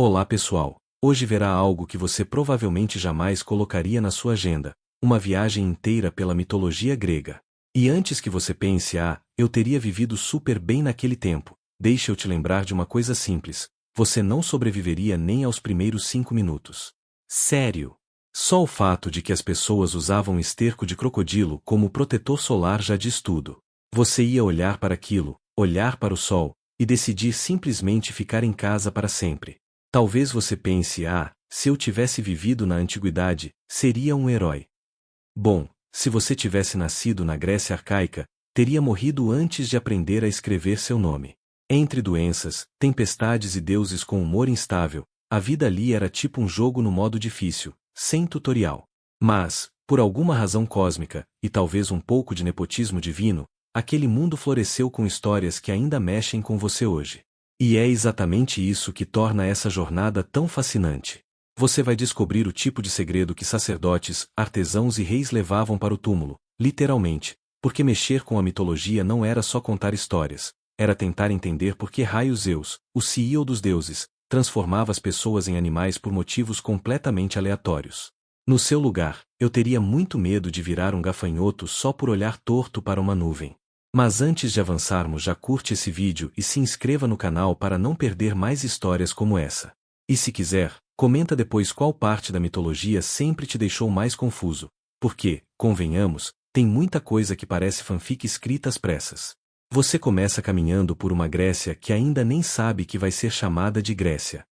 Olá pessoal, hoje verá algo que você provavelmente jamais colocaria na sua agenda, uma viagem inteira pela mitologia grega. E antes que você pense, eu teria vivido super bem naquele tempo, deixa eu te lembrar de uma coisa simples, você não sobreviveria nem aos primeiros 5 minutos. Sério! Só o fato de que as pessoas usavam esterco de crocodilo como protetor solar já diz tudo. Você ia olhar para aquilo, olhar para o sol, e decidir simplesmente ficar em casa para sempre. Talvez você pense, se eu tivesse vivido na antiguidade, seria um herói. Bom, se você tivesse nascido na Grécia arcaica, teria morrido antes de aprender a escrever seu nome. Entre doenças, tempestades e deuses com humor instável, a vida ali era tipo um jogo no modo difícil, sem tutorial. Mas, por alguma razão cósmica, e talvez um pouco de nepotismo divino, aquele mundo floresceu com histórias que ainda mexem com você hoje. E é exatamente isso que torna essa jornada tão fascinante. Você vai descobrir o tipo de segredo que sacerdotes, artesãos e reis levavam para o túmulo, literalmente, porque mexer com a mitologia não era só contar histórias, era tentar entender por que raios Zeus, o CEO dos deuses, transformava as pessoas em animais por motivos completamente aleatórios. No seu lugar, eu teria muito medo de virar um gafanhoto só por olhar torto para uma nuvem. Mas antes de avançarmos, já curte esse vídeo e se inscreva no canal para não perder mais histórias como essa. E se quiser, comenta depois qual parte da mitologia sempre te deixou mais confuso, porque, convenhamos, tem muita coisa que parece fanfic escrita às pressas. Você começa caminhando por uma Grécia que ainda nem sabe que vai ser chamada de Grécia.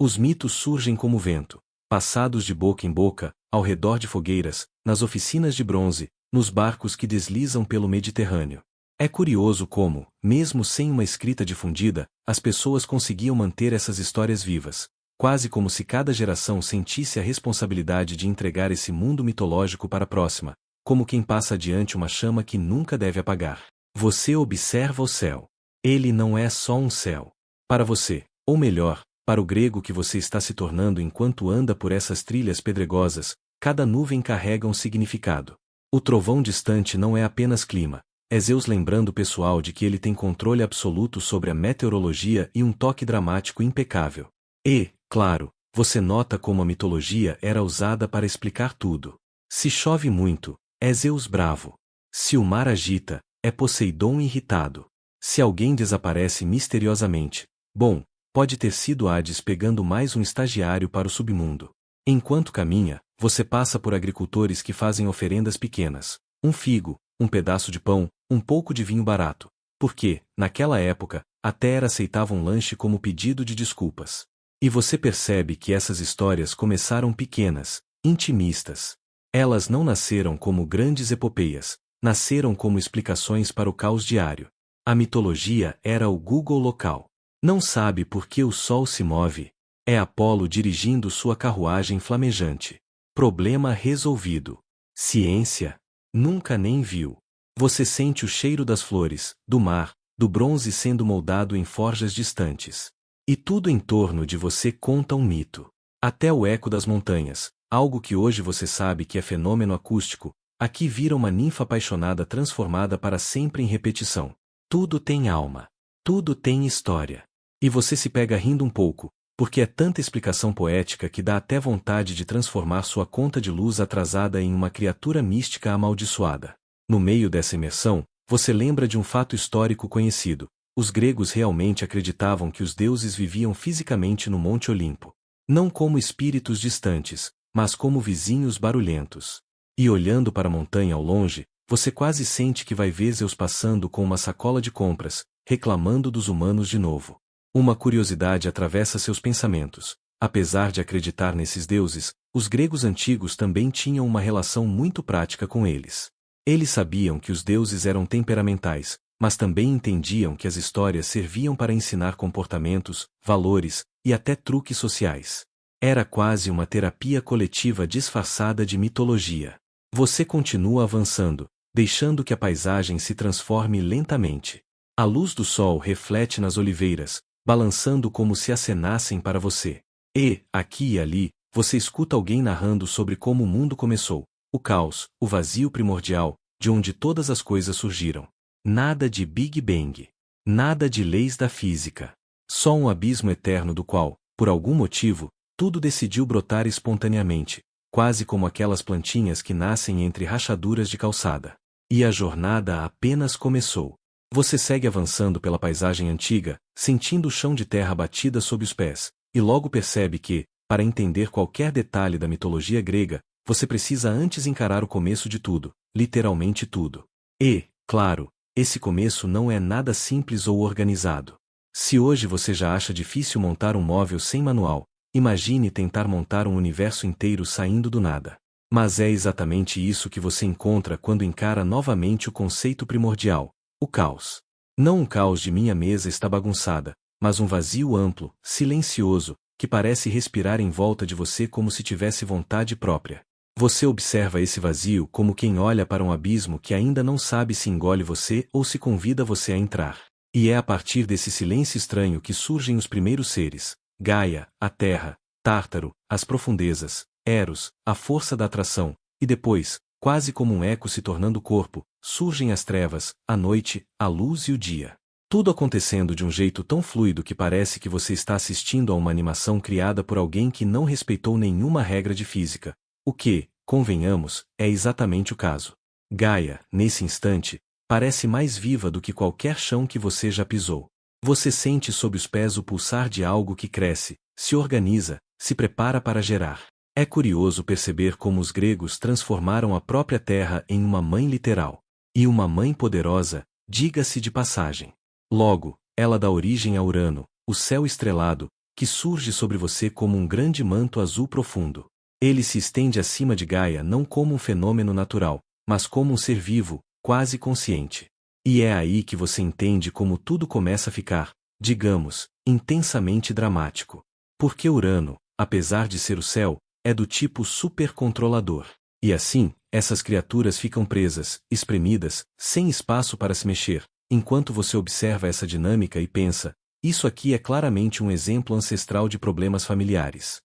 Os mitos surgem como vento, passados de boca em boca, ao redor de fogueiras, nas oficinas de bronze, nos barcos que deslizam pelo Mediterrâneo. É curioso como, mesmo sem uma escrita difundida, as pessoas conseguiam manter essas histórias vivas, quase como se cada geração sentisse a responsabilidade de entregar esse mundo mitológico para a próxima, como quem passa adiante uma chama que nunca deve apagar. Você observa o céu. Ele não é só um céu. Para você, ou melhor, para o grego que você está se tornando enquanto anda por essas trilhas pedregosas, cada nuvem carrega um significado. O trovão distante não é apenas clima, é Zeus lembrando o pessoal de que ele tem controle absoluto sobre a meteorologia e um toque dramático impecável. E, claro, você nota como a mitologia era usada para explicar tudo. Se chove muito, é Zeus bravo. Se o mar agita, é Poseidon irritado. Se alguém desaparece misteriosamente, bom, pode ter sido Hades pegando mais um estagiário para o submundo. Enquanto caminha, você passa por agricultores que fazem oferendas pequenas, um figo, um pedaço de pão, um pouco de vinho barato, porque, naquela época, até era aceitável um lanche como pedido de desculpas. E você percebe que essas histórias começaram pequenas, intimistas. Elas não nasceram como grandes epopeias, nasceram como explicações para o caos diário. A mitologia era o Google local. Não sabe por que o sol se move? É Apolo dirigindo sua carruagem flamejante. Problema resolvido. Ciência? Nunca nem viu. Você sente o cheiro das flores, do mar, do bronze sendo moldado em forjas distantes. E tudo em torno de você conta um mito. Até o eco das montanhas, algo que hoje você sabe que é fenômeno acústico, aqui vira uma ninfa apaixonada transformada para sempre em repetição. Tudo tem alma. Tudo tem história. E você se pega rindo um pouco, porque é tanta explicação poética que dá até vontade de transformar sua conta de luz atrasada em uma criatura mística amaldiçoada. No meio dessa imersão, você lembra de um fato histórico conhecido. Os gregos realmente acreditavam que os deuses viviam fisicamente no Monte Olimpo. Não como espíritos distantes, mas como vizinhos barulhentos. E olhando para a montanha ao longe, você quase sente que vai ver Zeus passando com uma sacola de compras, reclamando dos humanos de novo. Uma curiosidade atravessa seus pensamentos. Apesar de acreditar nesses deuses, os gregos antigos também tinham uma relação muito prática com eles. Eles sabiam que os deuses eram temperamentais, mas também entendiam que as histórias serviam para ensinar comportamentos, valores e até truques sociais. Era quase uma terapia coletiva disfarçada de mitologia. Você continua avançando, deixando que a paisagem se transforme lentamente. A luz do sol reflete nas oliveiras, balançando como se acenassem para você. E, aqui e ali, você escuta alguém narrando sobre como o mundo começou, o caos, o vazio primordial, de onde todas as coisas surgiram. Nada de Big Bang. Nada de leis da física. Só um abismo eterno do qual, Por algum motivo, tudo decidiu brotar espontaneamente, quase como aquelas plantinhas que nascem entre rachaduras de calçada. E a jornada apenas começou. Você segue avançando pela paisagem antiga, sentindo o chão de terra batida sob os pés, e logo percebe que, para entender qualquer detalhe da mitologia grega, você precisa antes encarar o começo de tudo, literalmente tudo. E, claro, esse começo não é nada simples ou organizado. Se hoje você já acha difícil montar um móvel sem manual, imagine tentar montar um universo inteiro saindo do nada. Mas é exatamente isso que você encontra quando encara novamente o conceito primordial, o caos. Não um caos de minha mesa está bagunçada, mas um vazio amplo, silencioso, que parece respirar em volta de você como se tivesse vontade própria. Você observa esse vazio como quem olha para um abismo que ainda não sabe se engole você ou se convida você a entrar. E é a partir desse silêncio estranho que surgem os primeiros seres: Gaia, a Terra, Tártaro, as profundezas, Eros, a força da atração, e depois, quase como um eco se tornando corpo, surgem as trevas, a noite, a luz e o dia. Tudo acontecendo de um jeito tão fluido que parece que você está assistindo a uma animação criada por alguém que não respeitou nenhuma regra de física. O que, convenhamos, é exatamente o caso. Gaia, nesse instante, parece mais viva do que qualquer chão que você já pisou. Você sente sob os pés o pulsar de algo que cresce, se organiza, se prepara para gerar. É curioso perceber como os gregos transformaram a própria terra em uma mãe literal. E uma mãe poderosa, diga-se de passagem. Logo, ela dá origem a Urano, o céu estrelado, que surge sobre você como um grande manto azul profundo. Ele se estende acima de Gaia não como um fenômeno natural, mas como um ser vivo, quase consciente. E é aí que você entende como tudo começa a ficar, digamos, intensamente dramático. Porque Urano, apesar de ser o céu, é do tipo supercontrolador. E assim, essas criaturas ficam presas, espremidas, sem espaço para se mexer, enquanto você observa essa dinâmica e pensa: isso aqui é claramente um exemplo ancestral de problemas familiares.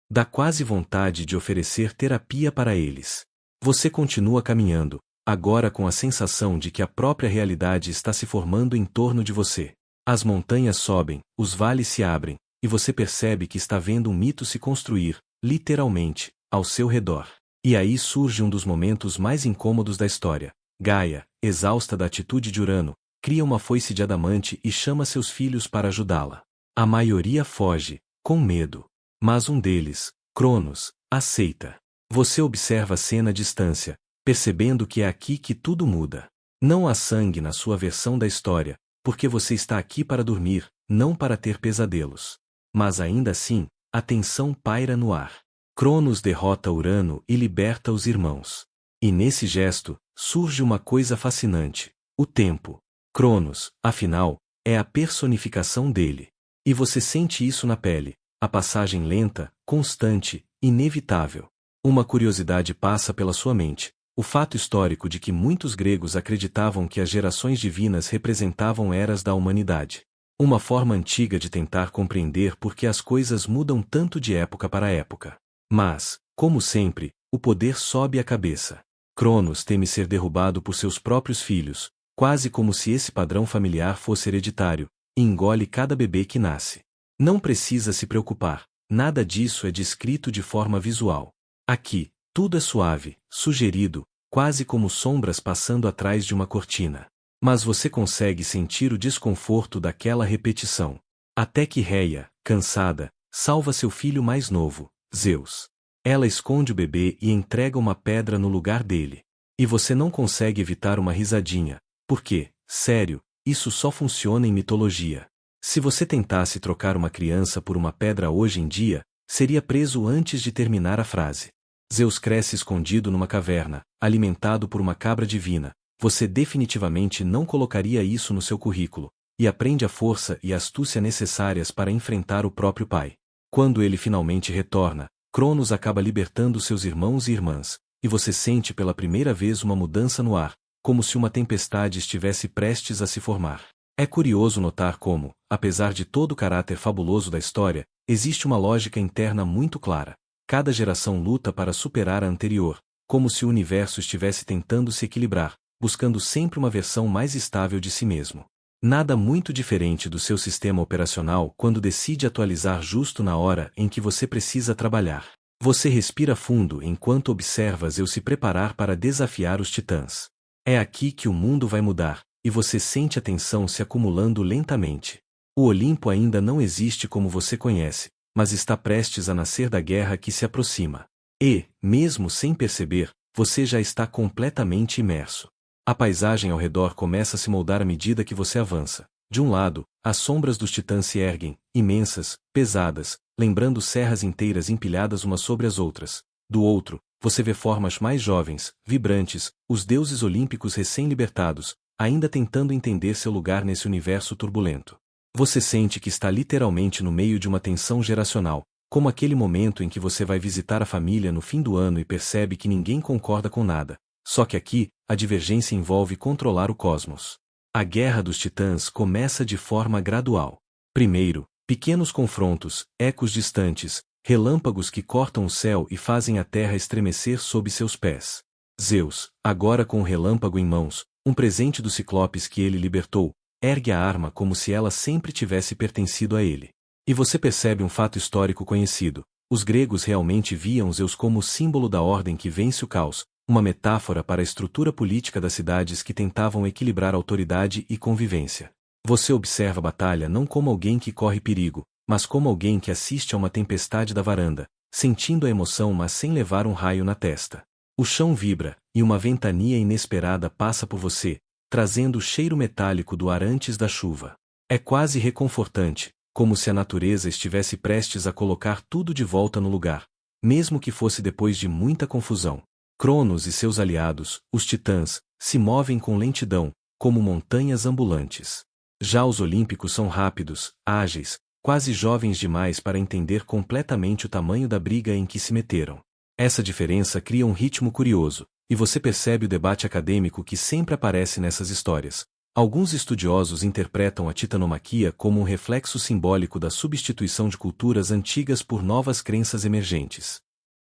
Dá quase vontade de oferecer terapia para eles. Você continua caminhando, agora com a sensação de que a própria realidade está se formando em torno de você. As montanhas sobem, os vales se abrem, e você percebe que está vendo um mito se construir, literalmente, ao seu redor. E aí surge um dos momentos mais incômodos da história. Gaia, exausta da atitude de Urano, cria uma foice de adamante e chama seus filhos para ajudá-la. A maioria foge, com medo. Mas um deles, Cronos, aceita. Você observa a cena à distância, percebendo que é aqui que tudo muda. Não há sangue na sua versão da história, porque você está aqui para dormir, não para ter pesadelos. Mas ainda assim, a tensão paira no ar. Cronos derrota Urano e liberta os irmãos. E nesse gesto, surge uma coisa fascinante: o tempo. Cronos, afinal, é a personificação dele. E você sente isso na pele, a passagem lenta, constante, inevitável. Uma curiosidade passa pela sua mente: o fato histórico de que muitos gregos acreditavam que as gerações divinas representavam eras da humanidade. Uma forma antiga de tentar compreender por que as coisas mudam tanto de época para época. Mas, como sempre, o poder sobe a cabeça. Cronos teme ser derrubado por seus próprios filhos, quase como se esse padrão familiar fosse hereditário, e engole cada bebê que nasce. Não precisa se preocupar, nada disso é descrito de forma visual. Aqui, tudo é suave, sugerido, quase como sombras passando atrás de uma cortina. Mas você consegue sentir o desconforto daquela repetição. Até que Reia, cansada, salva seu filho mais novo, Zeus. Ela esconde o bebê e entrega uma pedra no lugar dele. E você não consegue evitar uma risadinha, porque, sério, isso só funciona em mitologia. Se você tentasse trocar uma criança por uma pedra hoje em dia, seria preso antes de terminar a frase. Zeus cresce escondido numa caverna, alimentado por uma cabra divina. Você definitivamente não colocaria isso no seu currículo, e aprende a força e a astúcia necessárias para enfrentar o próprio pai. Quando ele finalmente retorna, Cronos acaba libertando seus irmãos e irmãs, e você sente pela primeira vez uma mudança no ar, como se uma tempestade estivesse prestes a se formar. É curioso notar como, apesar de todo o caráter fabuloso da história, existe uma lógica interna muito clara. Cada geração luta para superar a anterior, como se o universo estivesse tentando se equilibrar, buscando sempre uma versão mais estável de si mesmo. Nada muito diferente do seu sistema operacional quando decide atualizar justo na hora em que você precisa trabalhar. Você respira fundo enquanto observa Zeus se preparar para desafiar os titãs. É aqui que o mundo vai mudar, e você sente a tensão se acumulando lentamente. O Olimpo ainda não existe como você conhece, mas está prestes a nascer da guerra que se aproxima. E, mesmo sem perceber, você já está completamente imerso. A paisagem ao redor começa a se moldar à medida que você avança. De um lado, as sombras dos titãs se erguem, imensas, pesadas, lembrando serras inteiras empilhadas umas sobre as outras. Do outro, você vê formas mais jovens, vibrantes, os deuses olímpicos recém-libertados, ainda tentando entender seu lugar nesse universo turbulento. Você sente que está literalmente no meio de uma tensão geracional, como aquele momento em que você vai visitar a família no fim do ano e percebe que ninguém concorda com nada. Só que aqui, a divergência envolve controlar o cosmos. A Guerra dos Titãs começa de forma gradual. Primeiro, pequenos confrontos, ecos distantes, relâmpagos que cortam o céu e fazem a terra estremecer sob seus pés. Zeus, agora com o relâmpago em mãos, um presente dos ciclopes que ele libertou, ergue a arma como se ela sempre tivesse pertencido a ele. E você percebe um fato histórico conhecido. Os gregos realmente viam Zeus como o símbolo da ordem que vence o caos, uma metáfora para a estrutura política das cidades que tentavam equilibrar autoridade e convivência. Você observa a batalha não como alguém que corre perigo, mas como alguém que assiste a uma tempestade da varanda, sentindo a emoção mas sem levar um raio na testa. O chão vibra, e uma ventania inesperada passa por você, trazendo o cheiro metálico do ar antes da chuva. É quase reconfortante, como se a natureza estivesse prestes a colocar tudo de volta no lugar, mesmo que fosse depois de muita confusão. Cronos e seus aliados, os titãs, se movem com lentidão, como montanhas ambulantes. Já os olímpicos são rápidos, ágeis, quase jovens demais para entender completamente o tamanho da briga em que se meteram. Essa diferença cria um ritmo curioso, e você percebe o debate acadêmico que sempre aparece nessas histórias. Alguns estudiosos interpretam a titanomaquia como um reflexo simbólico da substituição de culturas antigas por novas crenças emergentes.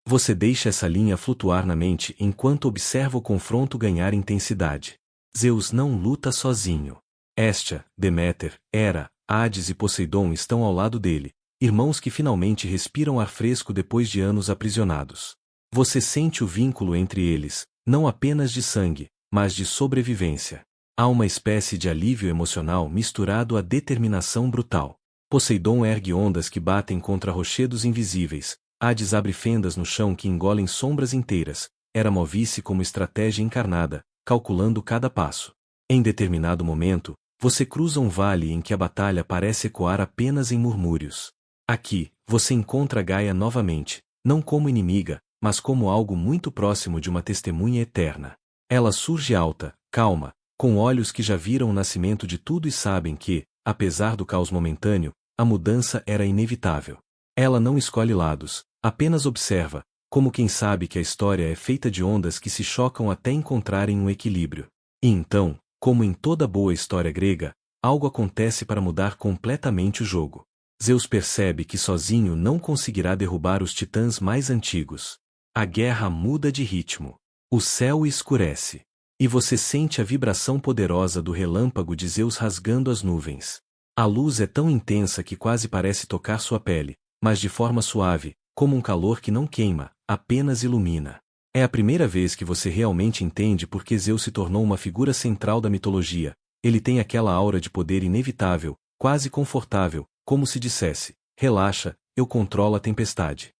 Você deixa essa linha flutuar na mente enquanto observa o confronto ganhar intensidade. Zeus não luta sozinho. Hestia, Deméter, Hera, Hades e Poseidon estão ao lado dele, irmãos que finalmente respiram ar fresco depois de anos aprisionados. Você sente o vínculo entre eles, não apenas de sangue, mas de sobrevivência. Há uma espécie de alívio emocional misturado à determinação brutal. Poseidon ergue ondas que batem contra rochedos invisíveis, Hades abre fendas no chão que engolem sombras inteiras, Hera move-se como estratégia encarnada, calculando cada passo. Em determinado momento, você cruza um vale em que a batalha parece ecoar apenas em murmúrios. Aqui, você encontra Gaia novamente, não como inimiga, mas como algo muito próximo de uma testemunha eterna. Ela surge alta, calma, com olhos que já viram o nascimento de tudo e sabem que, apesar do caos momentâneo, a mudança era inevitável. Ela não escolhe lados, apenas observa, como quem sabe que a história é feita de ondas que se chocam até encontrarem um equilíbrio. E então, como em toda boa história grega, algo acontece para mudar completamente o jogo. Zeus percebe que sozinho não conseguirá derrubar os titãs mais antigos. A guerra muda de ritmo. O céu escurece. E você sente a vibração poderosa do relâmpago de Zeus rasgando as nuvens. A luz é tão intensa que quase parece tocar sua pele, mas de forma suave, como um calor que não queima, apenas ilumina. É a primeira vez que você realmente entende por que Zeus se tornou uma figura central da mitologia. Ele tem aquela aura de poder inevitável, quase confortável, como se dissesse: relaxa, eu controlo a tempestade.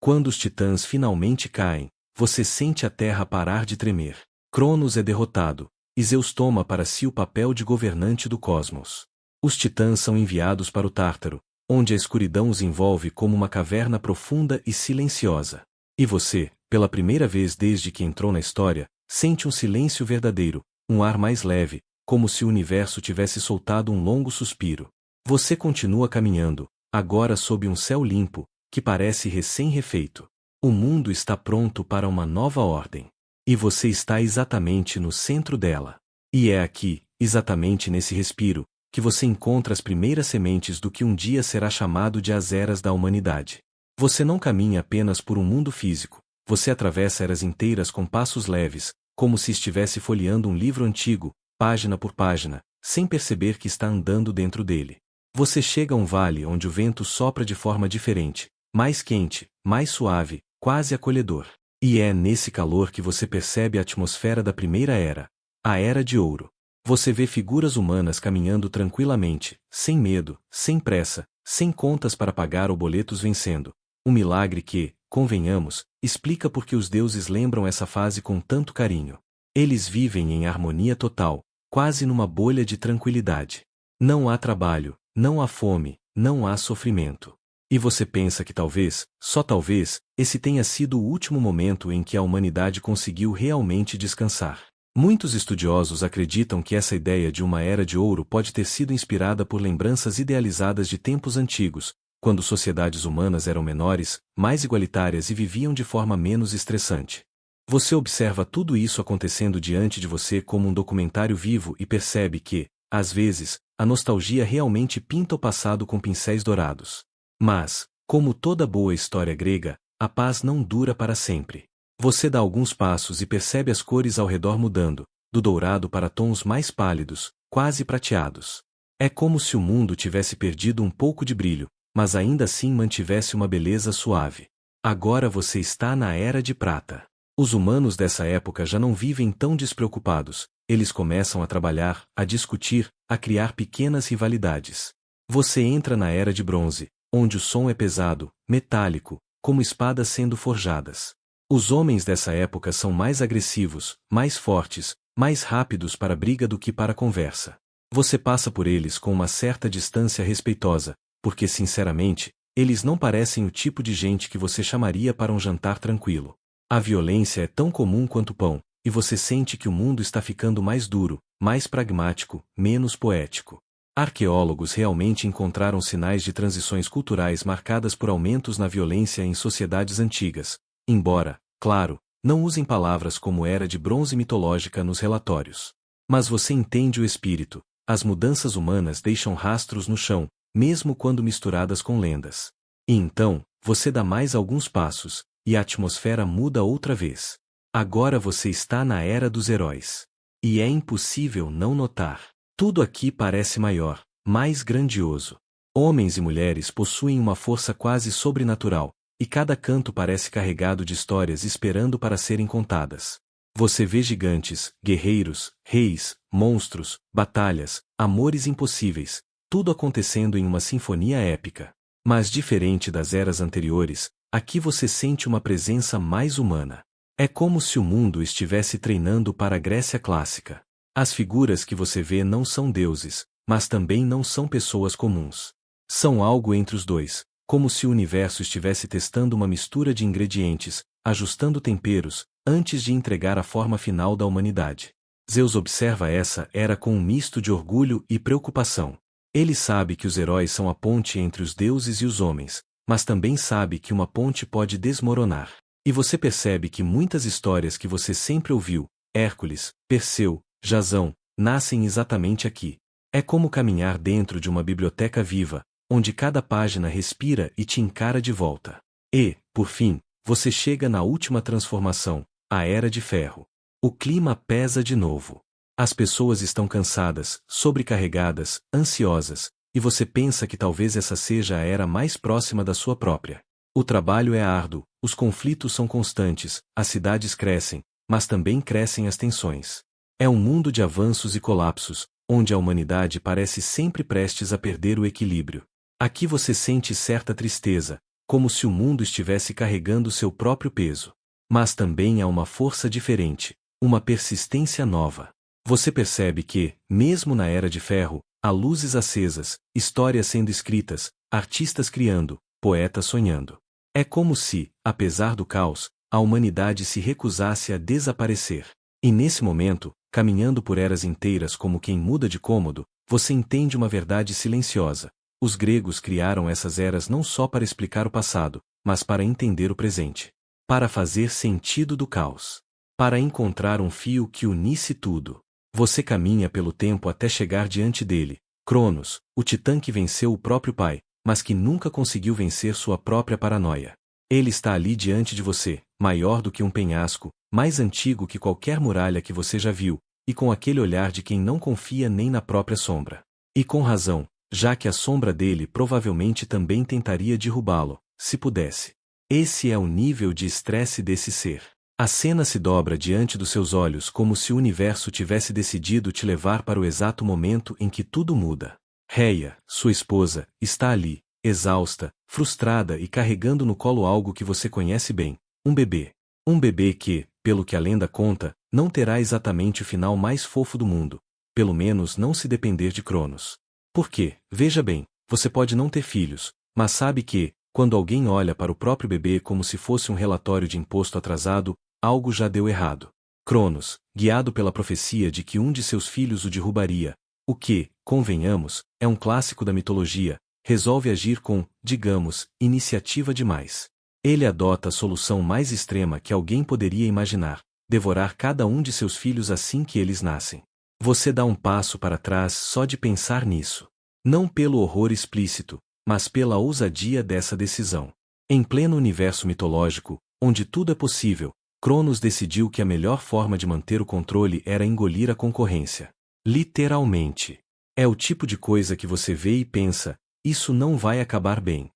Quando os titãs finalmente caem, você sente a terra parar de tremer. Cronos é derrotado, e Zeus toma para si o papel de governante do cosmos. Os titãs são enviados para o Tártaro, onde a escuridão os envolve como uma caverna profunda e silenciosa. E você, pela primeira vez desde que entrou na história, sente um silêncio verdadeiro, um ar mais leve, como se o universo tivesse soltado um longo suspiro. Você continua caminhando, agora sob um céu limpo, que parece recém-refeito. O mundo está pronto para uma nova ordem. E você está exatamente no centro dela. E é aqui, exatamente nesse respiro, que você encontra as primeiras sementes do que um dia será chamado de as eras da humanidade. Você não caminha apenas por um mundo físico, você atravessa eras inteiras com passos leves, como se estivesse folheando um livro antigo, página por página, sem perceber que está andando dentro dele. Você chega a um vale onde o vento sopra de forma diferente, mais quente, mais suave, quase acolhedor. E é nesse calor que você percebe a atmosfera da primeira era, a Era de Ouro. Você vê figuras humanas caminhando tranquilamente, sem medo, sem pressa, sem contas para pagar ou boletos vencendo. Um milagre que, convenhamos, explica por que os deuses lembram essa fase com tanto carinho. Eles vivem em harmonia total, quase numa bolha de tranquilidade. Não há trabalho, não há fome, não há sofrimento. E você pensa que talvez, só talvez, esse tenha sido o último momento em que a humanidade conseguiu realmente descansar. Muitos estudiosos acreditam que essa ideia de uma era de ouro pode ter sido inspirada por lembranças idealizadas de tempos antigos, quando sociedades humanas eram menores, mais igualitárias e viviam de forma menos estressante. Você observa tudo isso acontecendo diante de você como um documentário vivo e percebe que, às vezes, a nostalgia realmente pinta o passado com pincéis dourados. Mas, como toda boa história grega, a paz não dura para sempre. Você dá alguns passos e percebe as cores ao redor mudando, do dourado para tons mais pálidos, quase prateados. É como se o mundo tivesse perdido um pouco de brilho, mas ainda assim mantivesse uma beleza suave. Agora você está na Era de Prata. Os humanos dessa época já não vivem tão despreocupados, eles começam a trabalhar, a discutir, a criar pequenas rivalidades. Você entra na Era de Bronze, onde o som é pesado, metálico, como espadas sendo forjadas. Os homens dessa época são mais agressivos, mais fortes, mais rápidos para a briga do que para a conversa. Você passa por eles com uma certa distância respeitosa, porque sinceramente, eles não parecem o tipo de gente que você chamaria para um jantar tranquilo. A violência é tão comum quanto o pão, e você sente que o mundo está ficando mais duro, mais pragmático, menos poético. Arqueólogos realmente encontraram sinais de transições culturais marcadas por aumentos na violência em sociedades antigas, embora, claro, não usem palavras como Era de Bronze mitológica nos relatórios. Mas você entende o espírito, as mudanças humanas deixam rastros no chão, mesmo quando misturadas com lendas. E então, você dá mais alguns passos, e a atmosfera muda outra vez. Agora você está na Era dos Heróis. E é impossível não notar. Tudo aqui parece maior, mais grandioso. Homens e mulheres possuem uma força quase sobrenatural, e cada canto parece carregado de histórias esperando para serem contadas. Você vê gigantes, guerreiros, reis, monstros, batalhas, amores impossíveis, tudo acontecendo em uma sinfonia épica. Mas diferente das eras anteriores, aqui você sente uma presença mais humana. É como se o mundo estivesse treinando para a Grécia clássica. As figuras que você vê não são deuses, mas também não são pessoas comuns. São algo entre os dois, como se o universo estivesse testando uma mistura de ingredientes, ajustando temperos, antes de entregar a forma final da humanidade. Zeus observa essa era com um misto de orgulho e preocupação. Ele sabe que os heróis são a ponte entre os deuses e os homens, mas também sabe que uma ponte pode desmoronar. E você percebe que muitas histórias que você sempre ouviu, Hércules, Perseu, Jasão, nascem exatamente aqui. É como caminhar dentro de uma biblioteca viva, onde cada página respira e te encara de volta. E, por fim, você chega na última transformação, a Era de Ferro. O clima pesa de novo. As pessoas estão cansadas, sobrecarregadas, ansiosas, e você pensa que talvez essa seja a era mais próxima da sua própria. O trabalho é árduo, os conflitos são constantes, as cidades crescem, mas também crescem as tensões. É um mundo de avanços e colapsos, onde a humanidade parece sempre prestes a perder o equilíbrio. Aqui você sente certa tristeza, como se o mundo estivesse carregando seu próprio peso. Mas também há uma força diferente, uma persistência nova. Você percebe que, mesmo na Era de Ferro, há luzes acesas, histórias sendo escritas, artistas criando, poetas sonhando. É como se, apesar do caos, a humanidade se recusasse a desaparecer. E nesse momento, caminhando por eras inteiras como quem muda de cômodo, você entende uma verdade silenciosa. Os gregos criaram essas eras não só para explicar o passado, mas para entender o presente. Para fazer sentido do caos. Para encontrar um fio que unisse tudo. Você caminha pelo tempo até chegar diante dele, Cronos, o titã que venceu o próprio pai, mas que nunca conseguiu vencer sua própria paranoia. Ele está ali diante de você, maior do que um penhasco, mais antigo que qualquer muralha que você já viu, e com aquele olhar de quem não confia nem na própria sombra. E com razão, já que a sombra dele provavelmente também tentaria derrubá-lo, se pudesse. Esse é o nível de estresse desse ser. A cena se dobra diante dos seus olhos como se o universo tivesse decidido te levar para o exato momento em que tudo muda. Rhea, sua esposa, está ali, exausta, frustrada e carregando no colo algo que você conhece bem, um bebê. Um bebê que, pelo que a lenda conta, não terá exatamente o final mais fofo do mundo, pelo menos não se depender de Cronos. Porque, veja bem, você pode não ter filhos, mas sabe que, quando alguém olha para o próprio bebê como se fosse um relatório de imposto atrasado, algo já deu errado. Cronos, guiado pela profecia de que um de seus filhos o derrubaria, o que, convenhamos, é um clássico da mitologia, resolve agir com, digamos, iniciativa demais. Ele adota a solução mais extrema que alguém poderia imaginar: devorar cada um de seus filhos assim que eles nascem. Você dá um passo para trás só de pensar nisso. Não pelo horror explícito, mas pela ousadia dessa decisão. Em pleno universo mitológico, onde tudo é possível, Cronos decidiu que a melhor forma de manter o controle era engolir a concorrência. Literalmente. É o tipo de coisa que você vê e pensa: isso não vai acabar bem.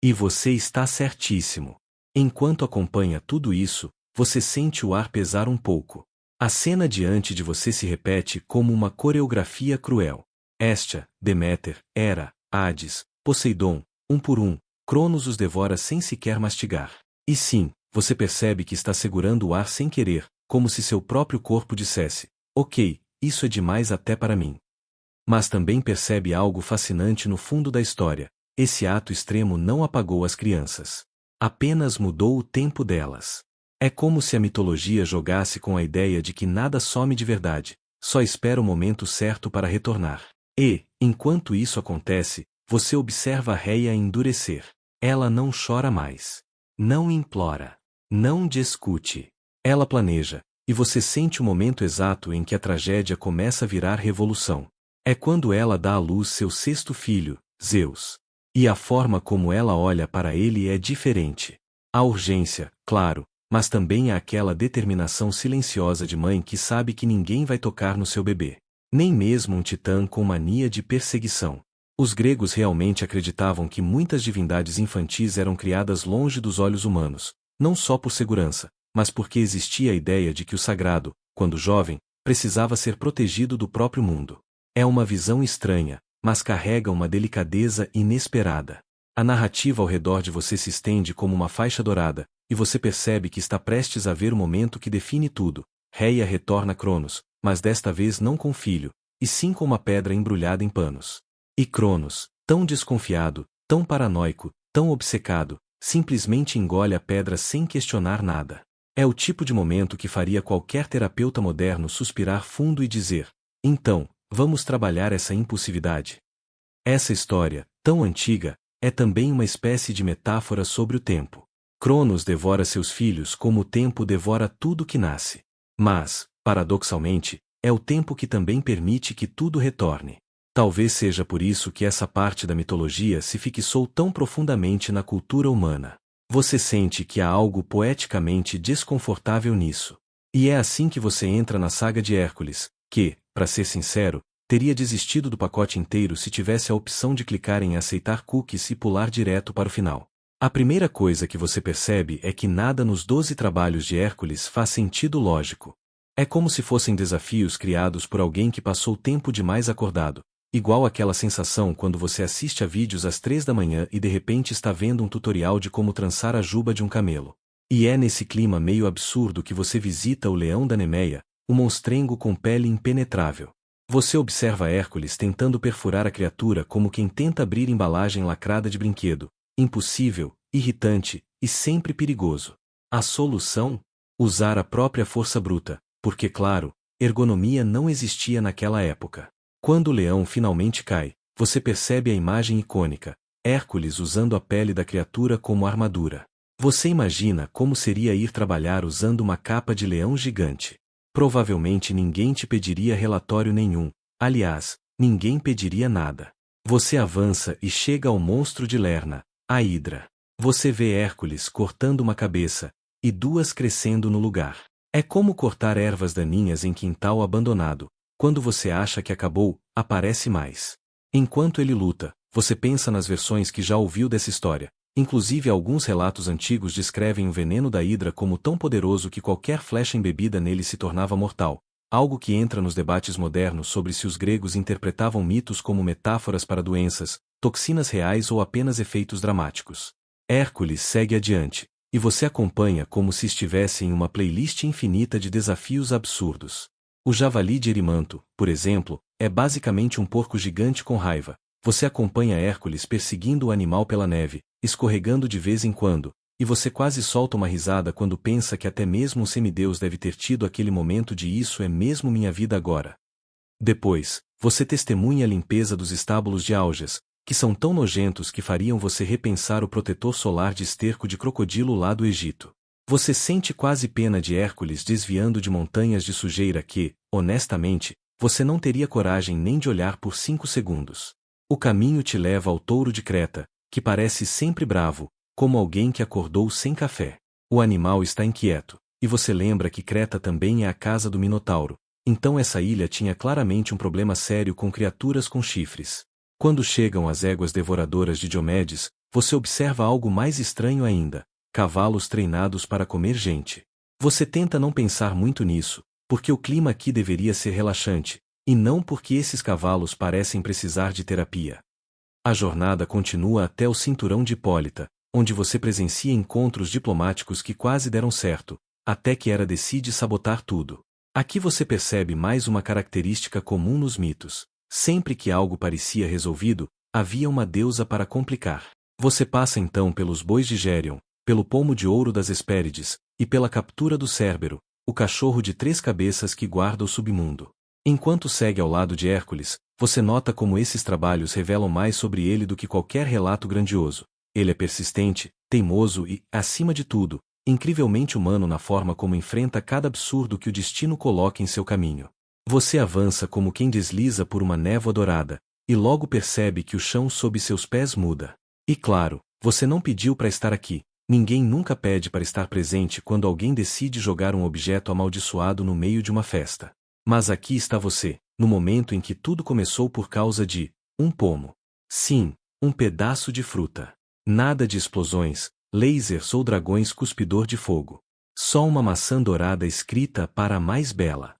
E você está certíssimo. Enquanto acompanha tudo isso, você sente o ar pesar um pouco. A cena diante de você se repete como uma coreografia cruel. Hestia, Deméter, Hera, Hades, Poseidon, um por um, Cronos os devora sem sequer mastigar. E sim, você percebe que está segurando o ar sem querer, como se seu próprio corpo dissesse: ok, isso é demais até para mim. Mas também percebe algo fascinante no fundo da história: esse ato extremo não apagou as crianças. Apenas mudou o tempo delas. É como se a mitologia jogasse com a ideia de que nada some de verdade, só espera o momento certo para retornar. E, enquanto isso acontece, você observa Rhea endurecer. Ela não chora mais. Não implora. Não discute. Ela planeja, e você sente o momento exato em que a tragédia começa a virar revolução. É quando ela dá à luz seu sexto filho, Zeus. E a forma como ela olha para ele é diferente. Há urgência, claro, mas também há aquela determinação silenciosa de mãe que sabe que ninguém vai tocar no seu bebê. Nem mesmo um titã com mania de perseguição. Os gregos realmente acreditavam que muitas divindades infantis eram criadas longe dos olhos humanos, não só por segurança, mas porque existia a ideia de que o sagrado, quando jovem, precisava ser protegido do próprio mundo. É uma visão estranha, mas carrega uma delicadeza inesperada. A narrativa ao redor de você se estende como uma faixa dourada, e você percebe que está prestes a ver o momento que define tudo. Rhea retorna a Cronos, mas desta vez não com filho, e sim com uma pedra embrulhada em panos. E Cronos, tão desconfiado, tão paranoico, tão obcecado, simplesmente engole a pedra sem questionar nada. É o tipo de momento que faria qualquer terapeuta moderno suspirar fundo e dizer: então, vamos trabalhar essa impulsividade. Essa história, tão antiga, é também uma espécie de metáfora sobre o tempo. Cronos devora seus filhos como o tempo devora tudo que nasce. Mas, paradoxalmente, é o tempo que também permite que tudo retorne. Talvez seja por isso que essa parte da mitologia se fixou tão profundamente na cultura humana. Você sente que há algo poeticamente desconfortável nisso. E é assim que você entra na saga de Hércules, que, para ser sincero, teria desistido do pacote inteiro se tivesse a opção de clicar em aceitar cookies e pular direto para o final. A primeira coisa que você percebe é que nada nos 12 trabalhos de Hércules faz sentido lógico. É como se fossem desafios criados por alguém que passou tempo demais acordado, igual aquela sensação quando você assiste a vídeos às 3 da manhã e de repente está vendo um tutorial de como trançar a juba de um camelo. E é nesse clima meio absurdo que você visita o leão da Nemeia, o monstrengo com pele impenetrável. Você observa Hércules tentando perfurar a criatura como quem tenta abrir embalagem lacrada de brinquedo. Impossível, irritante e sempre perigoso. A solução? Usar a própria força bruta, porque claro, ergonomia não existia naquela época. Quando o leão finalmente cai, você percebe a imagem icônica, Hércules usando a pele da criatura como armadura. Você imagina como seria ir trabalhar usando uma capa de leão gigante. Provavelmente ninguém te pediria relatório nenhum, aliás, ninguém pediria nada. Você avança e chega ao monstro de Lerna, a Hidra. Você vê Hércules cortando uma cabeça, e duas crescendo no lugar. É como cortar ervas daninhas em quintal abandonado. Quando você acha que acabou, aparece mais. Enquanto ele luta, você pensa nas versões que já ouviu dessa história. Inclusive alguns relatos antigos descrevem o veneno da hidra como tão poderoso que qualquer flecha embebida nele se tornava mortal. Algo que entra nos debates modernos sobre se os gregos interpretavam mitos como metáforas para doenças, toxinas reais ou apenas efeitos dramáticos. Hércules segue adiante, e você acompanha como se estivesse em uma playlist infinita de desafios absurdos. O javali de Erimanto, por exemplo, é basicamente um porco gigante com raiva. Você acompanha Hércules perseguindo o animal pela neve, escorregando de vez em quando, e você quase solta uma risada quando pensa que até mesmo um semideus deve ter tido aquele momento de isso é mesmo minha vida agora. Depois, você testemunha a limpeza dos estábulos de Aljas, que são tão nojentos que fariam você repensar o protetor solar de esterco de crocodilo lá do Egito. Você sente quase pena de Hércules desviando de montanhas de sujeira que, honestamente, você não teria coragem nem de olhar por 5 segundos. O caminho te leva ao touro de Creta, que parece sempre bravo, como alguém que acordou sem café. O animal está inquieto, e você lembra que Creta também é a casa do Minotauro, então essa ilha tinha claramente um problema sério com criaturas com chifres. Quando chegam as éguas devoradoras de Diomedes, você observa algo mais estranho ainda: cavalos treinados para comer gente. Você tenta não pensar muito nisso, porque o clima aqui deveria ser relaxante, e não porque esses cavalos parecem precisar de terapia. A jornada continua até o cinturão de Hipólita, onde você presencia encontros diplomáticos que quase deram certo, até que Hera decide sabotar tudo. Aqui você percebe mais uma característica comum nos mitos: sempre que algo parecia resolvido, havia uma deusa para complicar. Você passa então pelos bois de Gérion, pelo pomo de ouro das Hespérides, e pela captura do Cérbero, o cachorro de 3 cabeças que guarda o submundo. Enquanto segue ao lado de Hércules, você nota como esses trabalhos revelam mais sobre ele do que qualquer relato grandioso. Ele é persistente, teimoso e, acima de tudo, incrivelmente humano na forma como enfrenta cada absurdo que o destino coloca em seu caminho. Você avança como quem desliza por uma névoa dourada, e logo percebe que o chão sob seus pés muda. E claro, você não pediu para estar aqui. Ninguém nunca pede para estar presente quando alguém decide jogar um objeto amaldiçoado no meio de uma festa. Mas aqui está você, no momento em que tudo começou por causa de um pomo. Sim, um pedaço de fruta. Nada de explosões, lasers ou dragões cuspidor de fogo. Só uma maçã dourada escrita para a mais bela.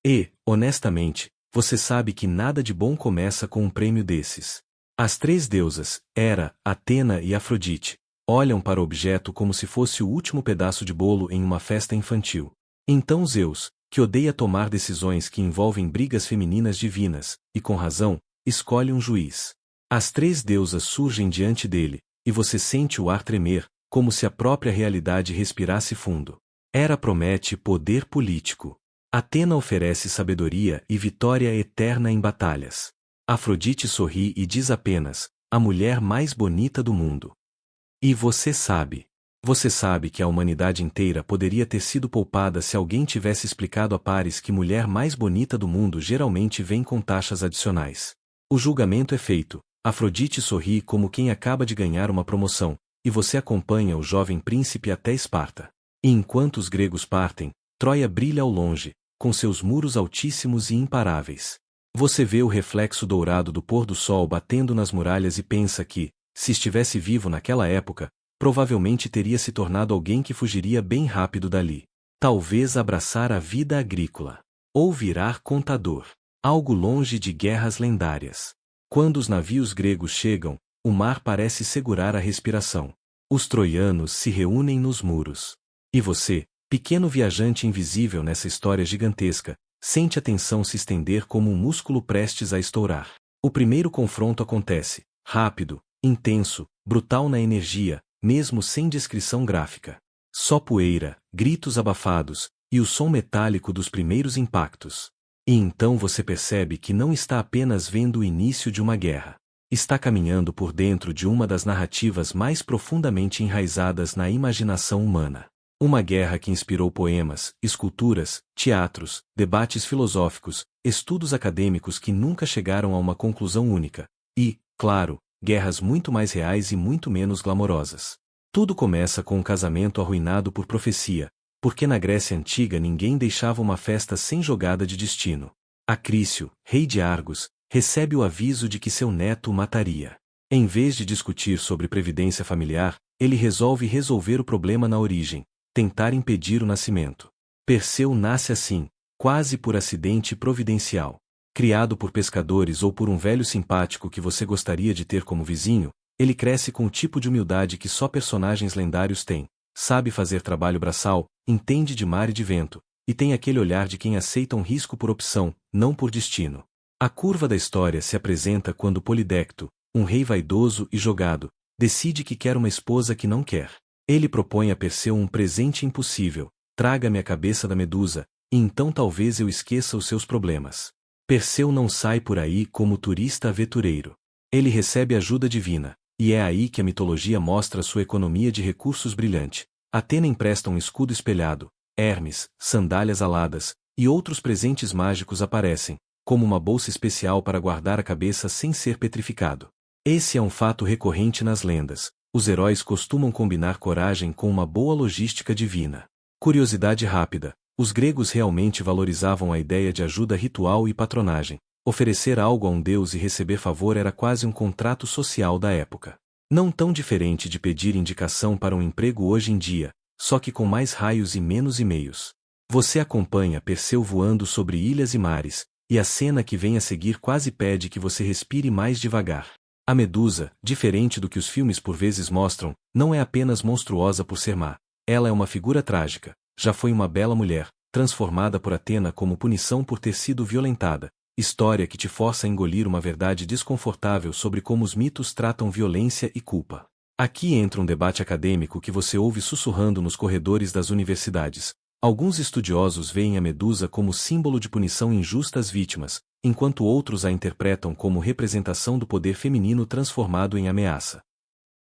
E, honestamente, você sabe que nada de bom começa com um prêmio desses. As 3 deusas, Hera, Atena e Afrodite, olham para o objeto como se fosse o último pedaço de bolo em uma festa infantil. Então Zeus, que odeia tomar decisões que envolvem brigas femininas divinas, e com razão, escolhe um juiz. As 3 deusas surgem diante dele, e você sente o ar tremer, como se a própria realidade respirasse fundo. Hera promete poder político. Atena oferece sabedoria e vitória eterna em batalhas. Afrodite sorri e diz apenas: a mulher mais bonita do mundo. E você sabe. Você sabe que a humanidade inteira poderia ter sido poupada se alguém tivesse explicado a Paris que mulher mais bonita do mundo geralmente vem com taxas adicionais. O julgamento é feito. Afrodite sorri como quem acaba de ganhar uma promoção, e você acompanha o jovem príncipe até Esparta. E enquanto os gregos partem, Troia brilha ao longe, com seus muros altíssimos e imparáveis. Você vê o reflexo dourado do pôr do sol batendo nas muralhas e pensa que, se estivesse vivo naquela época, provavelmente teria se tornado alguém que fugiria bem rápido dali. Talvez abraçar a vida agrícola. Ou virar contador. Algo longe de guerras lendárias. Quando os navios gregos chegam, o mar parece segurar a respiração. Os troianos se reúnem nos muros. E você, pequeno viajante invisível nessa história gigantesca, sente a tensão se estender como um músculo prestes a estourar. O primeiro confronto acontece, rápido, intenso, brutal na energia, mesmo sem descrição gráfica. Só poeira, gritos abafados, e o som metálico dos primeiros impactos. E então você percebe que não está apenas vendo o início de uma guerra. Está caminhando por dentro de uma das narrativas mais profundamente enraizadas na imaginação humana. Uma guerra que inspirou poemas, esculturas, teatros, debates filosóficos, estudos acadêmicos que nunca chegaram a uma conclusão única. E, claro, guerras muito mais reais e muito menos glamorosas. Tudo começa com um casamento arruinado por profecia, porque na Grécia Antiga ninguém deixava uma festa sem jogada de destino. Acrício, rei de Argos, recebe o aviso de que seu neto o mataria. Em vez de discutir sobre previdência familiar, ele resolve resolver o problema na origem, tentar impedir o nascimento. Perseu nasce assim, quase por acidente providencial. Criado por pescadores ou por um velho simpático que você gostaria de ter como vizinho, ele cresce com o tipo de humildade que só personagens lendários têm. Sabe fazer trabalho braçal, entende de mar e de vento, e tem aquele olhar de quem aceita um risco por opção, não por destino. A curva da história se apresenta quando Polidecto, um rei vaidoso e jogado, decide que quer uma esposa que não quer. Ele propõe a Perseu um presente impossível: traga-me a cabeça da Medusa, e então talvez eu esqueça os seus problemas. Perseu não sai por aí como turista aventureiro. Ele recebe ajuda divina, e é aí que a mitologia mostra sua economia de recursos brilhante. Atena empresta um escudo espelhado, Hermes, sandálias aladas, e outros presentes mágicos aparecem, como uma bolsa especial para guardar a cabeça sem ser petrificado. Esse é um fato recorrente nas lendas. Os heróis costumam combinar coragem com uma boa logística divina. Curiosidade rápida: os gregos realmente valorizavam a ideia de ajuda ritual e patronagem. Oferecer algo a um deus e receber favor era quase um contrato social da época. Não tão diferente de pedir indicação para um emprego hoje em dia, só que com mais raios e menos e-mails. Você acompanha Perseu voando sobre ilhas e mares, e a cena que vem a seguir quase pede que você respire mais devagar. A Medusa, diferente do que os filmes por vezes mostram, não é apenas monstruosa por ser má. Ela é uma figura trágica. Já foi uma bela mulher, transformada por Atena como punição por ter sido violentada. História que te força a engolir uma verdade desconfortável sobre como os mitos tratam violência e culpa. Aqui entra um debate acadêmico que você ouve sussurrando nos corredores das universidades. Alguns estudiosos veem a Medusa como símbolo de punição injusta às vítimas, enquanto outros a interpretam como representação do poder feminino transformado em ameaça.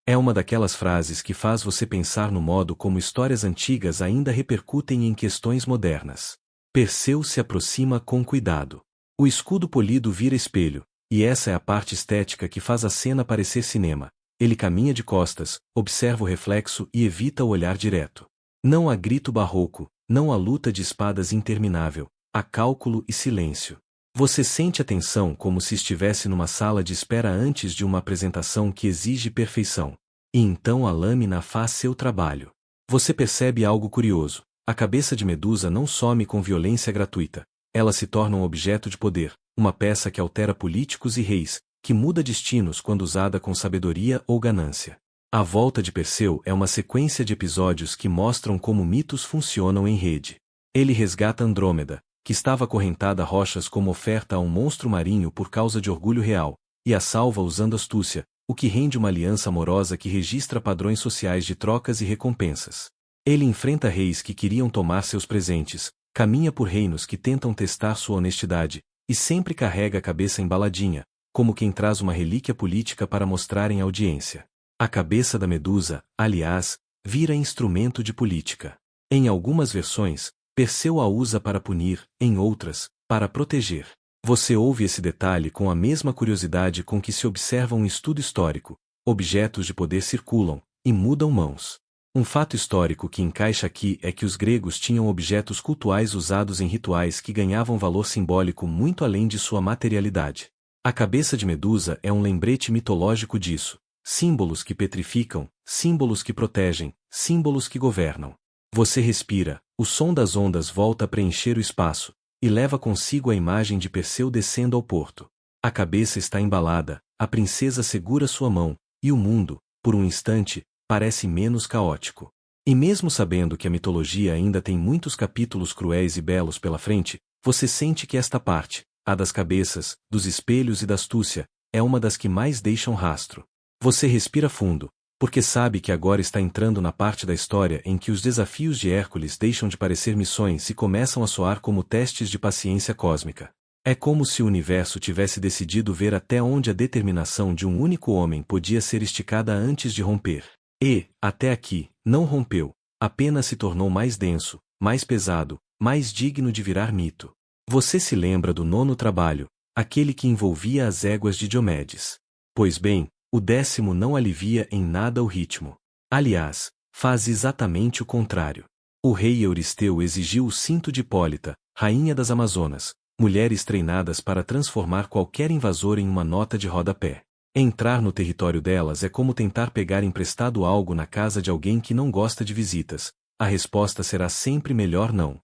É uma daquelas frases que faz você pensar no modo como histórias antigas ainda repercutem em questões modernas. Perseu se aproxima com cuidado. O escudo polido vira espelho, e essa é a parte estética que faz a cena parecer cinema. Ele caminha de costas, observa o reflexo e evita o olhar direto. Não há grito barroco, não há luta de espadas interminável, há cálculo e silêncio. Você sente a tensão como se estivesse numa sala de espera antes de uma apresentação que exige perfeição. E então a lâmina faz seu trabalho. Você percebe algo curioso: a cabeça de Medusa não some com violência gratuita. Ela se torna um objeto de poder, uma peça que altera políticos e reis, que muda destinos quando usada com sabedoria ou ganância. A volta de Perseu é uma sequência de episódios que mostram como mitos funcionam em rede. Ele resgata Andrômeda, que estava acorrentada a rochas como oferta a um monstro marinho por causa de orgulho real, e a salva usando astúcia, o que rende uma aliança amorosa que registra padrões sociais de trocas e recompensas. Ele enfrenta reis que queriam tomar seus presentes, caminha por reinos que tentam testar sua honestidade, e sempre carrega a cabeça embaladinha, como quem traz uma relíquia política para mostrar em audiência. A cabeça da Medusa, aliás, vira instrumento de política. Em algumas versões, Perseu a usa para punir, em outras, para proteger. Você ouve esse detalhe com a mesma curiosidade com que se observa um estudo histórico. Objetos de poder circulam, e mudam mãos. Um fato histórico que encaixa aqui é que os gregos tinham objetos cultuais usados em rituais que ganhavam valor simbólico muito além de sua materialidade. A cabeça de Medusa é um lembrete mitológico disso. Símbolos que petrificam, símbolos que protegem, símbolos que governam. Você respira, o som das ondas volta a preencher o espaço, e leva consigo a imagem de Perseu descendo ao porto. A cabeça está embalada, a princesa segura sua mão, e o mundo, por um instante, parece menos caótico. E mesmo sabendo que a mitologia ainda tem muitos capítulos cruéis e belos pela frente, você sente que esta parte, a das cabeças, dos espelhos e da astúcia, é uma das que mais deixam rastro. Você respira fundo, porque sabe que agora está entrando na parte da história em que os desafios de Hércules deixam de parecer missões e começam a soar como testes de paciência cósmica. É como se o universo tivesse decidido ver até onde a determinação de um único homem podia ser esticada antes de romper. E, até aqui, não rompeu, apenas se tornou mais denso, mais pesado, mais digno de virar mito. Você se lembra do nono trabalho, aquele que envolvia as éguas de Diomedes. Pois bem, o 10º não alivia em nada o ritmo. Aliás, faz exatamente o contrário. O rei Euristeu exigiu o cinto de Hipólita, rainha das Amazonas, mulheres treinadas para transformar qualquer invasor em uma nota de rodapé. Entrar no território delas é como tentar pegar emprestado algo na casa de alguém que não gosta de visitas. A resposta será sempre melhor não.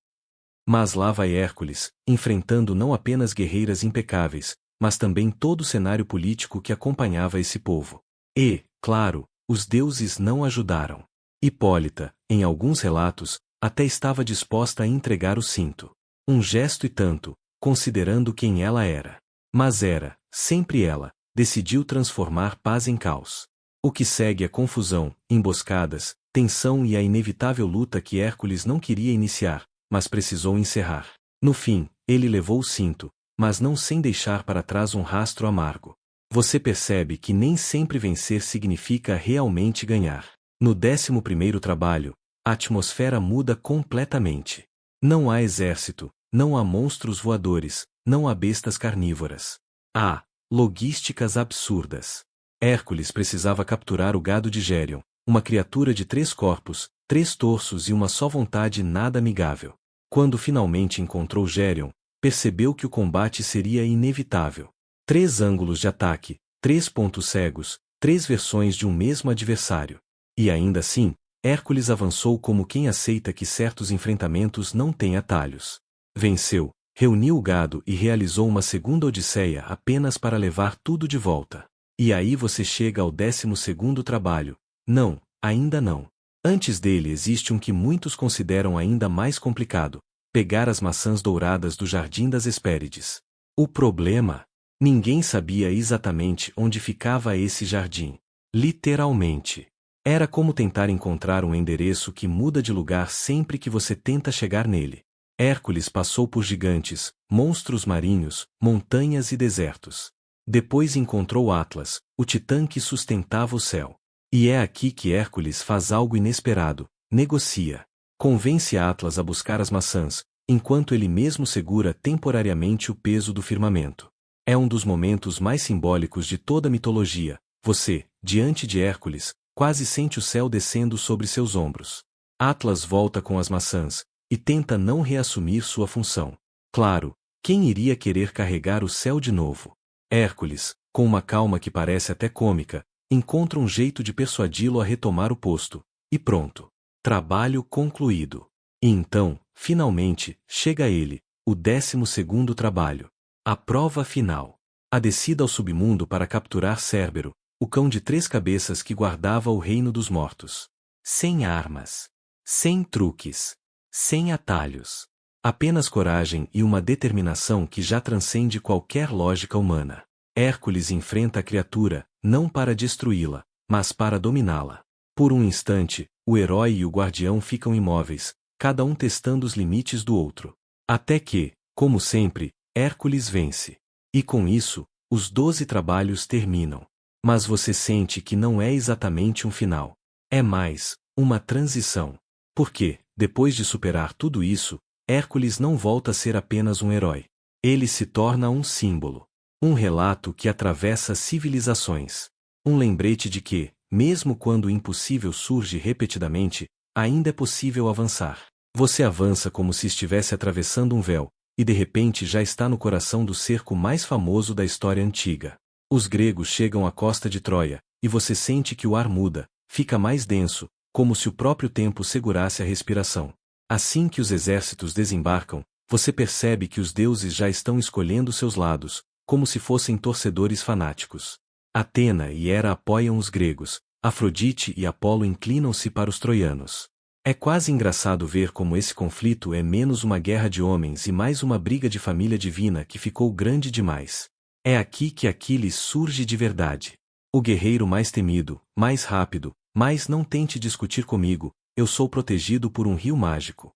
Mas lá vai Hércules, enfrentando não apenas guerreiras impecáveis, mas também todo o cenário político que acompanhava esse povo. E, claro, os deuses não ajudaram. Hipólita, em alguns relatos, até estava disposta a entregar o cinto. Um gesto e tanto, considerando quem ela era. Mas era, sempre ela, decidiu transformar paz em caos. O que segue é confusão, emboscadas, tensão e a inevitável luta que Hércules não queria iniciar, mas precisou encerrar. No fim, ele levou o cinto, mas não sem deixar para trás um rastro amargo. Você percebe que nem sempre vencer significa realmente ganhar. No 11º trabalho, a atmosfera muda completamente. Não há exército, não há monstros voadores, não há bestas carnívoras. Há logísticas absurdas. Hércules precisava capturar o gado de Gérion, uma criatura de 3 corpos, 3 torsos e uma só vontade nada amigável. Quando finalmente encontrou Gérion, percebeu que o combate seria inevitável. 3 ângulos de ataque, 3 pontos cegos, 3 versões de um mesmo adversário. E ainda assim, Hércules avançou como quem aceita que certos enfrentamentos não têm atalhos. Venceu, reuniu o gado e realizou uma segunda odisseia apenas para levar tudo de volta. E aí você chega ao 12º trabalho. Não, ainda não. Antes dele existe um que muitos consideram ainda mais complicado: pegar as maçãs douradas do Jardim das Hespérides. O problema? Ninguém sabia exatamente onde ficava esse jardim. Literalmente. Era como tentar encontrar um endereço que muda de lugar sempre que você tenta chegar nele. Hércules passou por gigantes, monstros marinhos, montanhas e desertos. Depois encontrou Atlas, o titã que sustentava o céu. E é aqui que Hércules faz algo inesperado: negocia. Convence Atlas a buscar as maçãs, enquanto ele mesmo segura temporariamente o peso do firmamento. É um dos momentos mais simbólicos de toda a mitologia. Você, diante de Hércules, quase sente o céu descendo sobre seus ombros. Atlas volta com as maçãs, e tenta não reassumir sua função. Claro, quem iria querer carregar o céu de novo? Hércules, com uma calma que parece até cômica, encontra um jeito de persuadi-lo a retomar o posto. E pronto. Trabalho concluído. E então, finalmente, chega ele, o 12º trabalho. A prova final. A descida ao submundo para capturar Cérbero, o cão de 3 cabeças que guardava o reino dos mortos. Sem armas. Sem truques. Sem atalhos. Apenas coragem e uma determinação que já transcende qualquer lógica humana. Hércules enfrenta a criatura, não para destruí-la, mas para dominá-la. Por um instante, o herói e o guardião ficam imóveis, cada um testando os limites do outro. Até que, como sempre, Hércules vence. E com isso, os 12 trabalhos terminam. Mas você sente que não é exatamente um final. É mais, uma transição. Porque, depois de superar tudo isso, Hércules não volta a ser apenas um herói. Ele se torna um símbolo. Um relato que atravessa civilizações. Um lembrete de que, mesmo quando o impossível surge repetidamente, ainda é possível avançar. Você avança como se estivesse atravessando um véu, e de repente já está no coração do cerco mais famoso da história antiga. Os gregos chegam à costa de Troia, e você sente que o ar muda, fica mais denso, como se o próprio tempo segurasse a respiração. Assim que os exércitos desembarcam, você percebe que os deuses já estão escolhendo seus lados, como se fossem torcedores fanáticos. Atena e Hera apoiam os gregos, Afrodite e Apolo inclinam-se para os troianos. É quase engraçado ver como esse conflito é menos uma guerra de homens e mais uma briga de família divina que ficou grande demais. É aqui que Aquiles surge de verdade. O guerreiro mais temido, mais rápido, mas não tente discutir comigo, eu sou protegido por um rio mágico.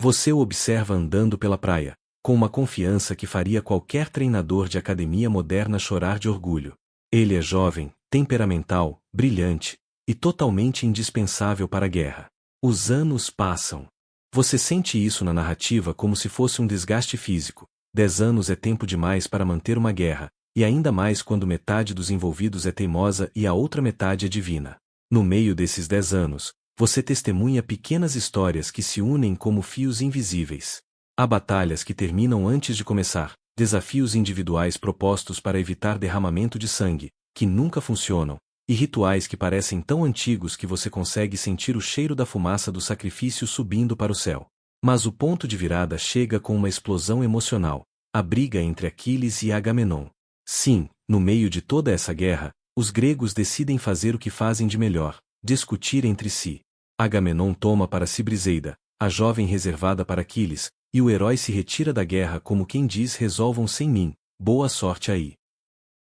Você o observa andando pela praia, com uma confiança que faria qualquer treinador de academia moderna chorar de orgulho. Ele é jovem, temperamental, brilhante, e totalmente indispensável para a guerra. Os anos passam. Você sente isso na narrativa como se fosse um desgaste físico. 10 anos é tempo demais para manter uma guerra, e ainda mais quando metade dos envolvidos é teimosa e a outra metade é divina. No meio desses 10 anos, você testemunha pequenas histórias que se unem como fios invisíveis. Há batalhas que terminam antes de começar, desafios individuais propostos para evitar derramamento de sangue, que nunca funcionam, e rituais que parecem tão antigos que você consegue sentir o cheiro da fumaça do sacrifício subindo para o céu. Mas o ponto de virada chega com uma explosão emocional, a briga entre Aquiles e Agamenon. Sim, no meio de toda essa guerra, os gregos decidem fazer o que fazem de melhor, discutir entre si. Agamenon toma para si Briseida, a jovem reservada para Aquiles, e o herói se retira da guerra como quem diz: resolvam sem mim, boa sorte aí.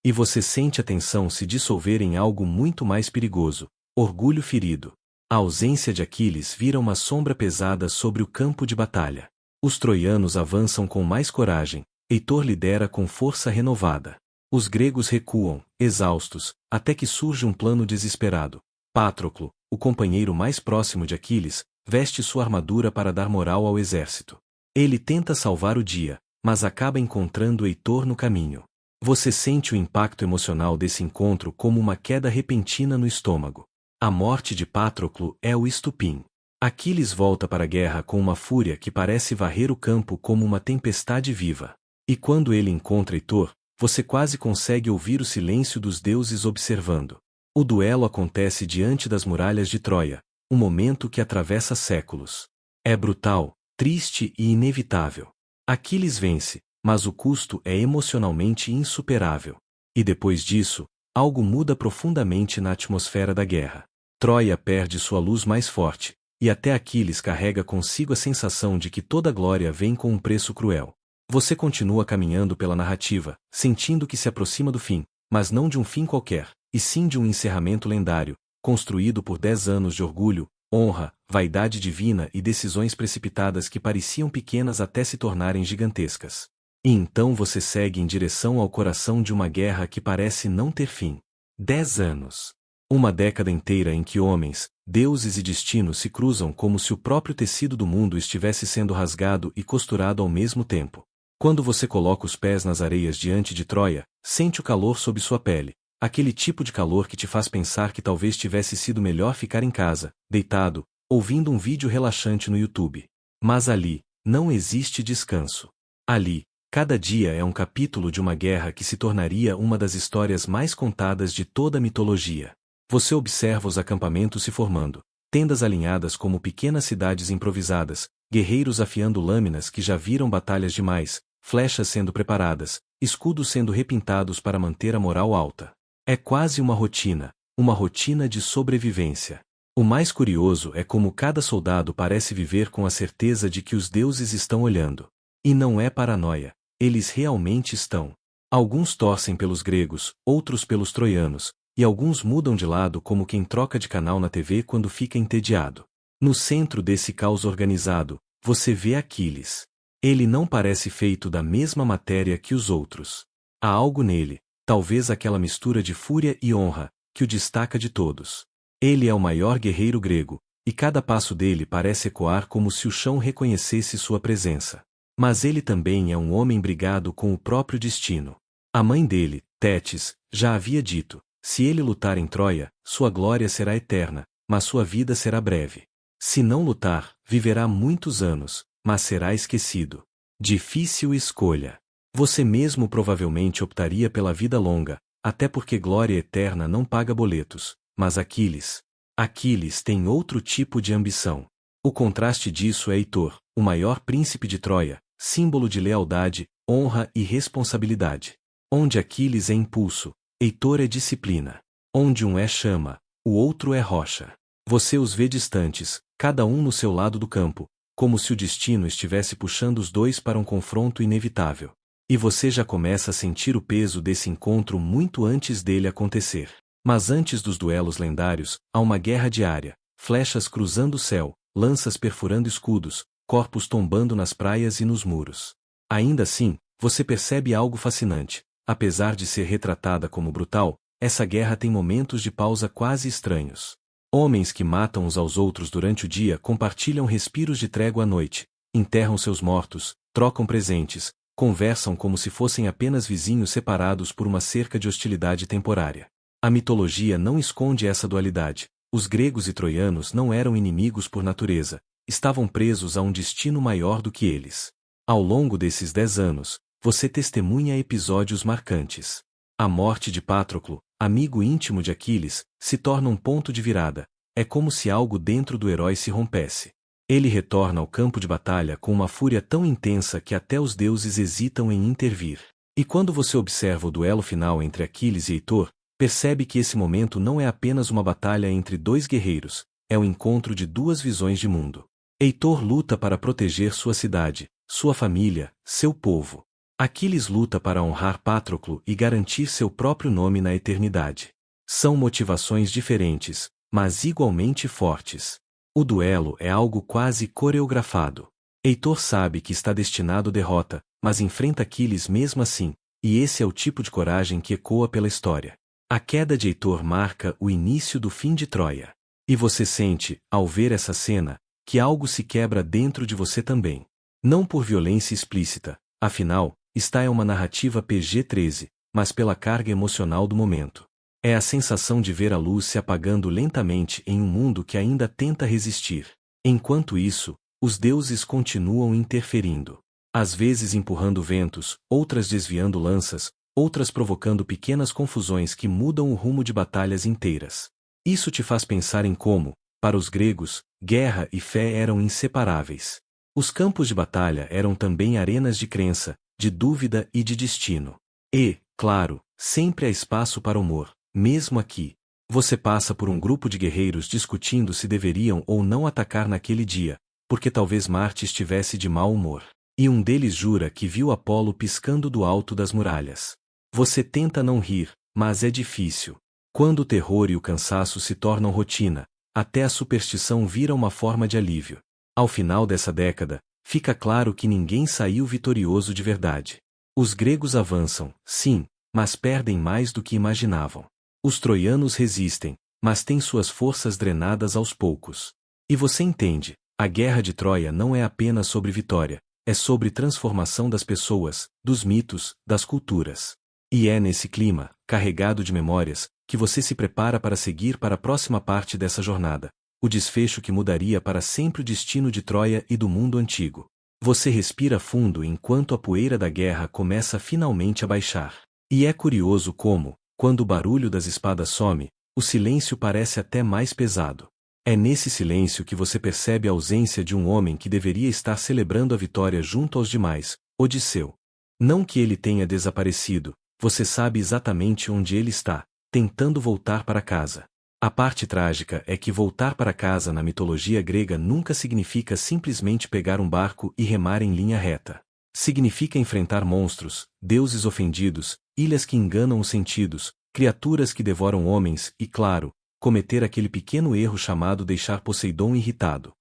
E você sente a tensão se dissolver em algo muito mais perigoso, orgulho ferido. A ausência de Aquiles vira uma sombra pesada sobre o campo de batalha. Os troianos avançam com mais coragem, Heitor lidera com força renovada. Os gregos recuam, exaustos, até que surge um plano desesperado. Patroclo, o companheiro mais próximo de Aquiles, veste sua armadura para dar moral ao exército. Ele tenta salvar o dia, mas acaba encontrando Heitor no caminho. Você sente o impacto emocional desse encontro como uma queda repentina no estômago. A morte de Patroclo é o estupim. Aquiles volta para a guerra com uma fúria que parece varrer o campo como uma tempestade viva. E quando ele encontra Heitor, você quase consegue ouvir o silêncio dos deuses observando. O duelo acontece diante das muralhas de Troia, um momento que atravessa séculos. É brutal, triste e inevitável. Aquiles vence, mas o custo é emocionalmente insuperável. E depois disso, algo muda profundamente na atmosfera da guerra. Troia perde sua luz mais forte, e até Aquiles carrega consigo a sensação de que toda glória vem com um preço cruel. Você continua caminhando pela narrativa, sentindo que se aproxima do fim, mas não de um fim qualquer, e sim de um encerramento lendário, construído por 10 anos de orgulho, honra, vaidade divina e decisões precipitadas que pareciam pequenas até se tornarem gigantescas. E então você segue em direção ao coração de uma guerra que parece não ter fim. 10 anos. Uma década inteira em que homens, deuses e destino se cruzam como se o próprio tecido do mundo estivesse sendo rasgado e costurado ao mesmo tempo. Quando você coloca os pés nas areias diante de Troia, sente o calor sob sua pele, aquele tipo de calor que te faz pensar que talvez tivesse sido melhor ficar em casa, deitado, ouvindo um vídeo relaxante no YouTube. Mas ali, não existe descanso. Ali, cada dia é um capítulo de uma guerra que se tornaria uma das histórias mais contadas de toda a mitologia. Você observa os acampamentos se formando, tendas alinhadas como pequenas cidades improvisadas, guerreiros afiando lâminas que já viram batalhas demais, flechas sendo preparadas, escudos sendo repintados para manter a moral alta. É quase uma rotina de sobrevivência. O mais curioso é como cada soldado parece viver com a certeza de que os deuses estão olhando. E não é paranoia, eles realmente estão. Alguns torcem pelos gregos, outros pelos troianos, e alguns mudam de lado como quem troca de canal na TV quando fica entediado. No centro desse caos organizado, você vê Aquiles. Ele não parece feito da mesma matéria que os outros. Há algo nele, talvez aquela mistura de fúria e honra, que o destaca de todos. Ele é o maior guerreiro grego, e cada passo dele parece ecoar como se o chão reconhecesse sua presença. Mas ele também é um homem brigado com o próprio destino. A mãe dele, Tétis, já havia dito: se ele lutar em Troia, sua glória será eterna, mas sua vida será breve. Se não lutar, viverá muitos anos, mas será esquecido. Difícil escolha. Você mesmo provavelmente optaria pela vida longa, até porque glória eterna não paga boletos, mas Aquiles tem outro tipo de ambição. O contraste disso é Heitor, o maior príncipe de Troia, símbolo de lealdade, honra e responsabilidade. Onde Aquiles é impulso, Heitor é disciplina. Onde um é chama, o outro é rocha. Você os vê distantes, cada um no seu lado do campo, como se o destino estivesse puxando os dois para um confronto inevitável. E você já começa a sentir o peso desse encontro muito antes dele acontecer. Mas antes dos duelos lendários, há uma guerra diária, flechas cruzando o céu, lanças perfurando escudos, corpos tombando nas praias e nos muros. Ainda assim, você percebe algo fascinante. Apesar de ser retratada como brutal, essa guerra tem momentos de pausa quase estranhos. Homens que matam uns aos outros durante o dia compartilham respiros de trégua à noite, enterram seus mortos, trocam presentes, conversam como se fossem apenas vizinhos separados por uma cerca de hostilidade temporária. A mitologia não esconde essa dualidade. Os gregos e troianos não eram inimigos por natureza, estavam presos a um destino maior do que eles. Ao longo desses 10 anos, você testemunha episódios marcantes. A morte de Patroclo, amigo íntimo de Aquiles, se torna um ponto de virada. É como se algo dentro do herói se rompesse. Ele retorna ao campo de batalha com uma fúria tão intensa que até os deuses hesitam em intervir. E quando você observa o duelo final entre Aquiles e Heitor, percebe que esse momento não é apenas uma batalha entre dois guerreiros, é o encontro de duas visões de mundo. Heitor luta para proteger sua cidade, sua família, seu povo. Aquiles luta para honrar Patroclo e garantir seu próprio nome na eternidade. São motivações diferentes, mas igualmente fortes. O duelo é algo quase coreografado. Heitor sabe que está destinado à derrota, mas enfrenta Aquiles mesmo assim, e esse é o tipo de coragem que ecoa pela história. A queda de Heitor marca o início do fim de Troia. E você sente, ao ver essa cena, que algo se quebra dentro de você também. Não por violência explícita, afinal, esta é uma narrativa PG-13, mas pela carga emocional do momento. É a sensação de ver a luz se apagando lentamente em um mundo que ainda tenta resistir. Enquanto isso, os deuses continuam interferindo. Às vezes empurrando ventos, outras desviando lanças, outras provocando pequenas confusões que mudam o rumo de batalhas inteiras. Isso te faz pensar em como, para os gregos, guerra e fé eram inseparáveis. Os campos de batalha eram também arenas de crença, de dúvida e de destino. E, claro, sempre há espaço para humor, mesmo aqui. Você passa por um grupo de guerreiros discutindo se deveriam ou não atacar naquele dia, porque talvez Marte estivesse de mau humor. E um deles jura que viu Apolo piscando do alto das muralhas. Você tenta não rir, mas é difícil. Quando o terror e o cansaço se tornam rotina, até a superstição vira uma forma de alívio. Ao final dessa década, fica claro que ninguém saiu vitorioso de verdade. Os gregos avançam, sim, mas perdem mais do que imaginavam. Os troianos resistem, mas têm suas forças drenadas aos poucos. E você entende, a guerra de Troia não é apenas sobre vitória, é sobre transformação das pessoas, dos mitos, das culturas. E é nesse clima, carregado de memórias, que você se prepara para seguir para a próxima parte dessa jornada, o desfecho que mudaria para sempre o destino de Troia e do mundo antigo. Você respira fundo enquanto a poeira da guerra começa finalmente a baixar. E é curioso como, quando o barulho das espadas some, o silêncio parece até mais pesado. É nesse silêncio que você percebe a ausência de um homem que deveria estar celebrando a vitória junto aos demais, Odisseu. Não que ele tenha desaparecido, você sabe exatamente onde ele está, tentando voltar para casa. A parte trágica é que voltar para casa na mitologia grega nunca significa simplesmente pegar um barco e remar em linha reta. Significa enfrentar monstros, deuses ofendidos, ilhas que enganam os sentidos, criaturas que devoram homens e, claro, cometer aquele pequeno erro chamado deixar Poseidon irritado.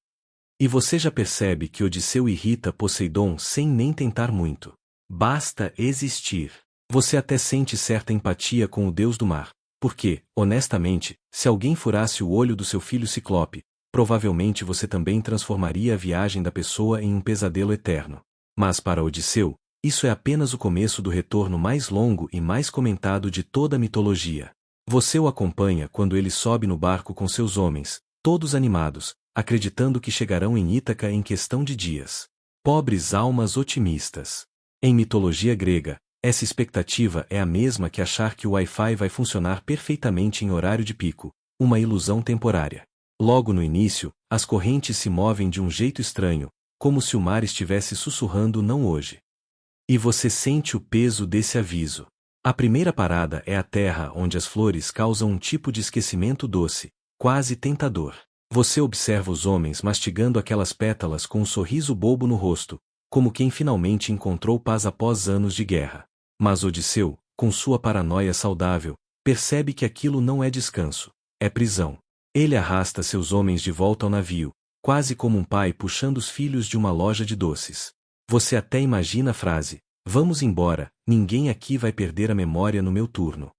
E você já percebe que Odisseu irrita Poseidon sem nem tentar muito. Basta existir. Você até sente certa empatia com o deus do mar. Porque, honestamente, se alguém furasse o olho do seu filho Ciclope, provavelmente você também transformaria a viagem da pessoa em um pesadelo eterno. Mas para Odisseu, isso é apenas o começo do retorno mais longo e mais comentado de toda a mitologia. Você o acompanha quando ele sobe no barco com seus homens, todos animados, acreditando que chegarão em Ítaca em questão de dias. Pobres almas otimistas. Em mitologia grega, essa expectativa é a mesma que achar que o Wi-Fi vai funcionar perfeitamente em horário de pico, uma ilusão temporária. Logo no início, as correntes se movem de um jeito estranho, como se o mar estivesse sussurrando não hoje. E você sente o peso desse aviso. A primeira parada é a terra onde as flores causam um tipo de esquecimento doce, quase tentador. Você observa os homens mastigando aquelas pétalas com um sorriso bobo no rosto, como quem finalmente encontrou paz após anos de guerra. Mas Odisseu, com sua paranoia saudável, percebe que aquilo não é descanso, é prisão. Ele arrasta seus homens de volta ao navio, quase como um pai puxando os filhos de uma loja de doces. Você até imagina a frase: "Vamos embora, ninguém aqui vai perder a memória no meu turno."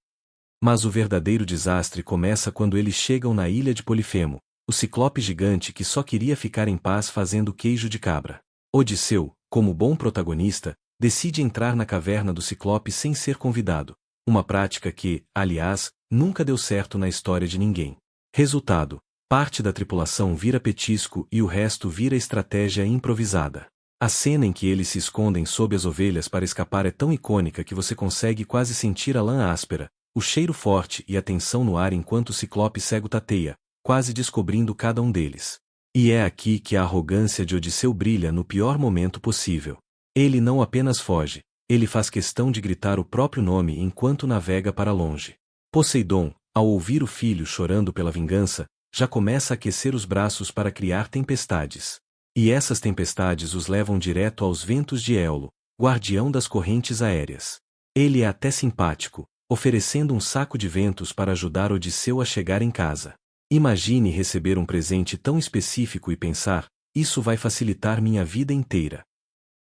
Mas o verdadeiro desastre começa quando eles chegam na ilha de Polifemo, o ciclope gigante que só queria ficar em paz fazendo queijo de cabra. Odisseu, como bom protagonista, decide entrar na caverna do Ciclope sem ser convidado, uma prática que, aliás, nunca deu certo na história de ninguém. Resultado: parte da tripulação vira petisco e o resto vira estratégia improvisada. A cena em que eles se escondem sob as ovelhas para escapar é tão icônica que você consegue quase sentir a lã áspera, o cheiro forte e a tensão no ar enquanto o Ciclope cego tateia, quase descobrindo cada um deles. E é aqui que a arrogância de Odisseu brilha no pior momento possível. Ele não apenas foge, ele faz questão de gritar o próprio nome enquanto navega para longe. Poseidon, ao ouvir o filho chorando pela vingança, já começa a aquecer os braços para criar tempestades. E essas tempestades os levam direto aos ventos de Éolo, guardião das correntes aéreas. Ele é até simpático, oferecendo um saco de ventos para ajudar Odisseu a chegar em casa. Imagine receber um presente tão específico e pensar, isso vai facilitar minha vida inteira.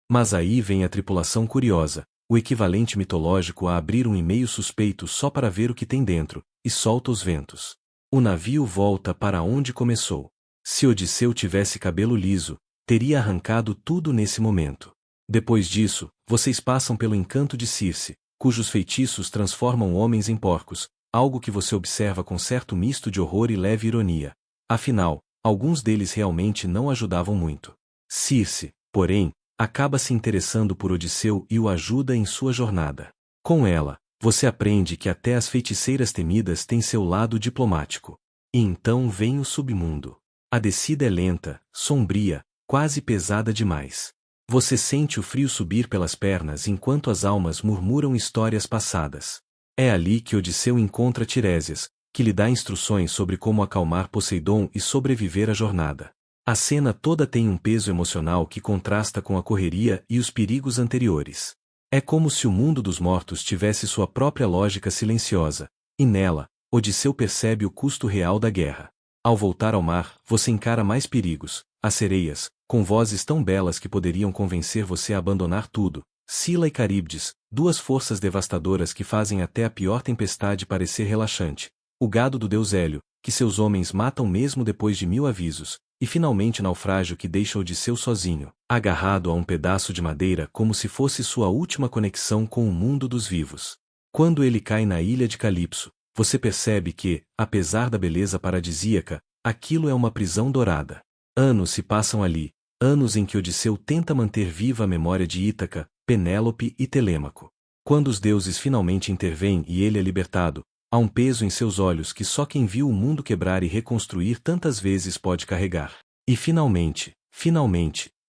Mas aí vem a tripulação curiosa, o equivalente mitológico a abrir um e-mail suspeito só para ver o que tem dentro, e solta os ventos. O navio volta para onde começou. Se Odisseu tivesse cabelo liso, teria arrancado tudo nesse momento. Depois disso, vocês passam pelo encanto de Circe, cujos feitiços transformam homens em porcos, algo que você observa com certo misto de horror e leve ironia. Afinal, alguns deles realmente não ajudavam muito. Circe, porém, acaba se interessando por Odisseu e o ajuda em sua jornada. Com ela, você aprende que até as feiticeiras temidas têm seu lado diplomático. E então vem o submundo. A descida é lenta, sombria, quase pesada demais. Você sente o frio subir pelas pernas enquanto as almas murmuram histórias passadas. É ali que Odisseu encontra Tiresias, que lhe dá instruções sobre como acalmar Poseidon e sobreviver à jornada. A cena toda tem um peso emocional que contrasta com a correria e os perigos anteriores. É como se o mundo dos mortos tivesse sua própria lógica silenciosa, e nela, Odisseu percebe o custo real da guerra. Ao voltar ao mar, você encara mais perigos, as sereias, com vozes tão belas que poderiam convencer você a abandonar tudo, Sila e Caríbdes, duas forças devastadoras que fazem até a pior tempestade parecer relaxante, o gado do deus Hélio, que seus homens matam mesmo depois de 1000 avisos, e finalmente o naufrágio que deixa Odisseu sozinho, agarrado a um pedaço de madeira como se fosse sua última conexão com o mundo dos vivos. Quando ele cai na ilha de Calipso, você percebe que, apesar da beleza paradisíaca, aquilo é uma prisão dourada. Anos se passam ali, anos em que Odisseu tenta manter viva a memória de Ítaca, Penélope e Telêmaco. Quando os deuses finalmente intervêm e ele é libertado, há um peso em seus olhos que só quem viu o mundo quebrar e reconstruir tantas vezes pode carregar. E finalmente,